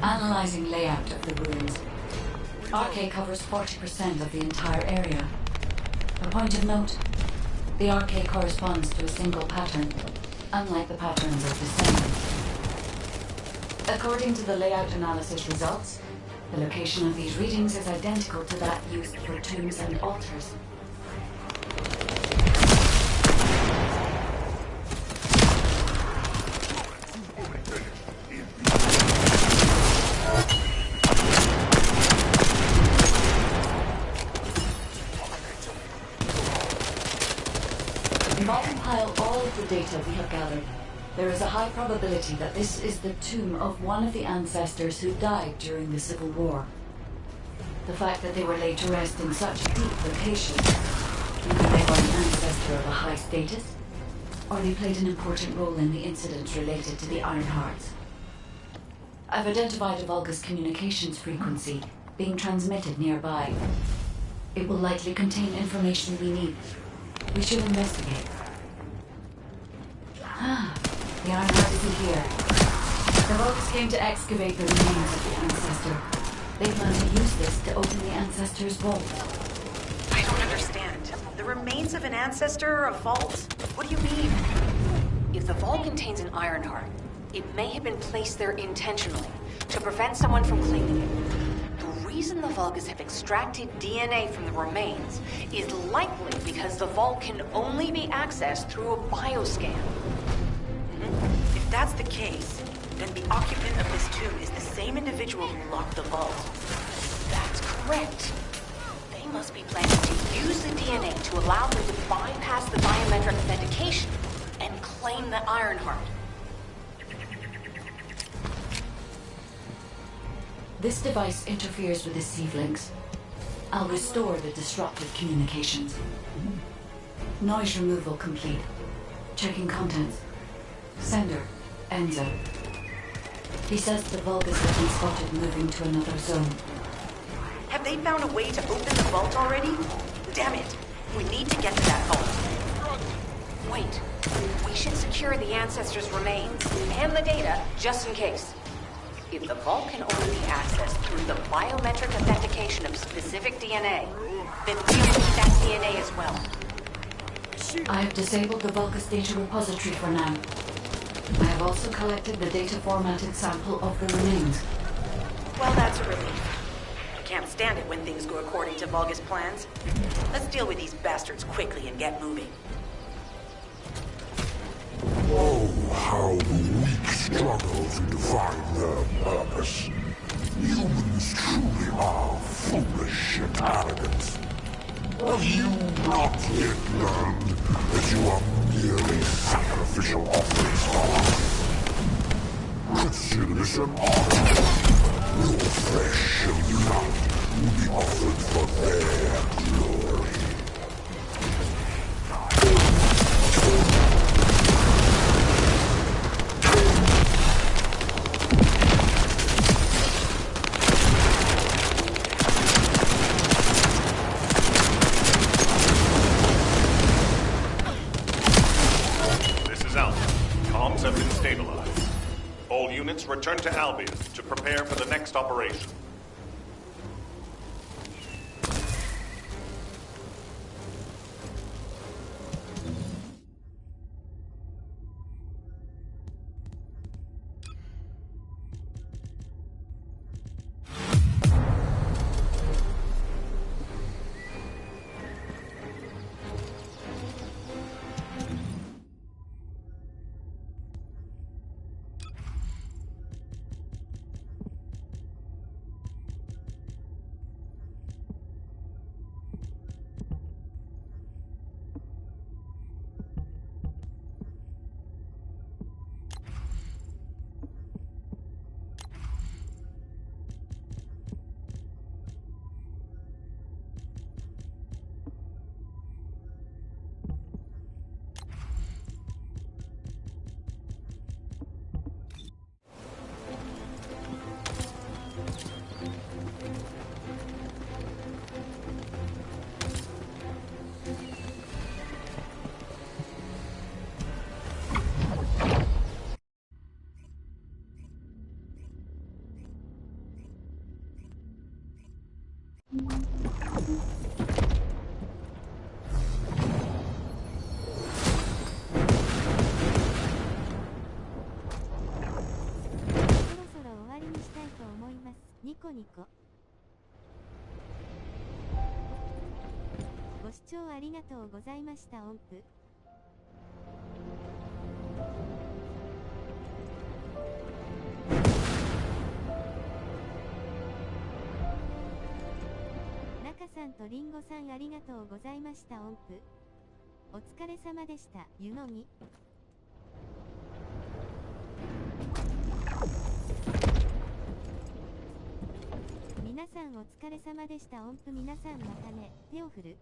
Analyzing layout of the ruins. RK covers 40% of the entire area. A point of note, the RK corresponds to a single pattern, unlike the patterns of Descendant. According to the layout analysis results, the location of these readings is identical to that used for tombs and altars. If I compile all of the data we have gathered, there is a high probability that this is the tomb of one of the ancestors who died during the Civil War. The fact that they were laid to rest in such a deep location, either they were an ancestor of a high status, or they played an important role in the incidents related to the Ironhearts. I've identified a Vulgus communications frequency being transmitted nearby. It will likely contain information we need. We should investigate. The Ironheart isn't here. The Vulgus came to excavate the remains of the ancestor. They plan to use this to open the ancestor's vault. I don't understand. The remains of an ancestor are a vault? What do you mean? If the vault contains an Ironheart, it may have been placed there intentionally to prevent someone from claiming it. The reason the Vulgus have extracted DNA from the remains is likely because the vault can only be accessed through a bioscan. If that's the case, then the occupant of this tomb is the same individual who locked the vault. That's correct. They must be planning to use the DNA to allow them to bypass the biometric authentication and claim the Ironheart. This device interferes with the sieve links. I'll restore the disrupted communications. Noise removal complete. Checking contents. Sender, Enzo. He says the Vulgus have been spotted moving to another zone. Have they found a way to open the vault already? Damn it! We need to get to that vault. Wait. We should secure the Ancestors' remains and the data just in case. If the vault can only be accessed through the biometric authentication of specific DNA, then we'll need that DNA as well. I have disabled the Vulgus data repository for now. I have also collected the data-formatted sample of the remains. Well, that's a relief. I can't stand it when things go according to Vulgus plans. Let's deal with these bastards quickly and get moving. Oh, how the weak struggle to define their purpose. Humans truly are foolish and arrogant. Have you not yet learned that you are merely sacrificial offerings for us? Consider this an honor. Your flesh and blood will be offered for their glory. Have been stabilized. All units return to Albion to prepare for the next operation.ニコ。ご視聴ありがとうございました。音符。中さんとリンゴさんありがとうございました。音符。お疲れ様でした。湯飲み。皆さんお疲れ様でした。音符皆さんまたね。手を振る。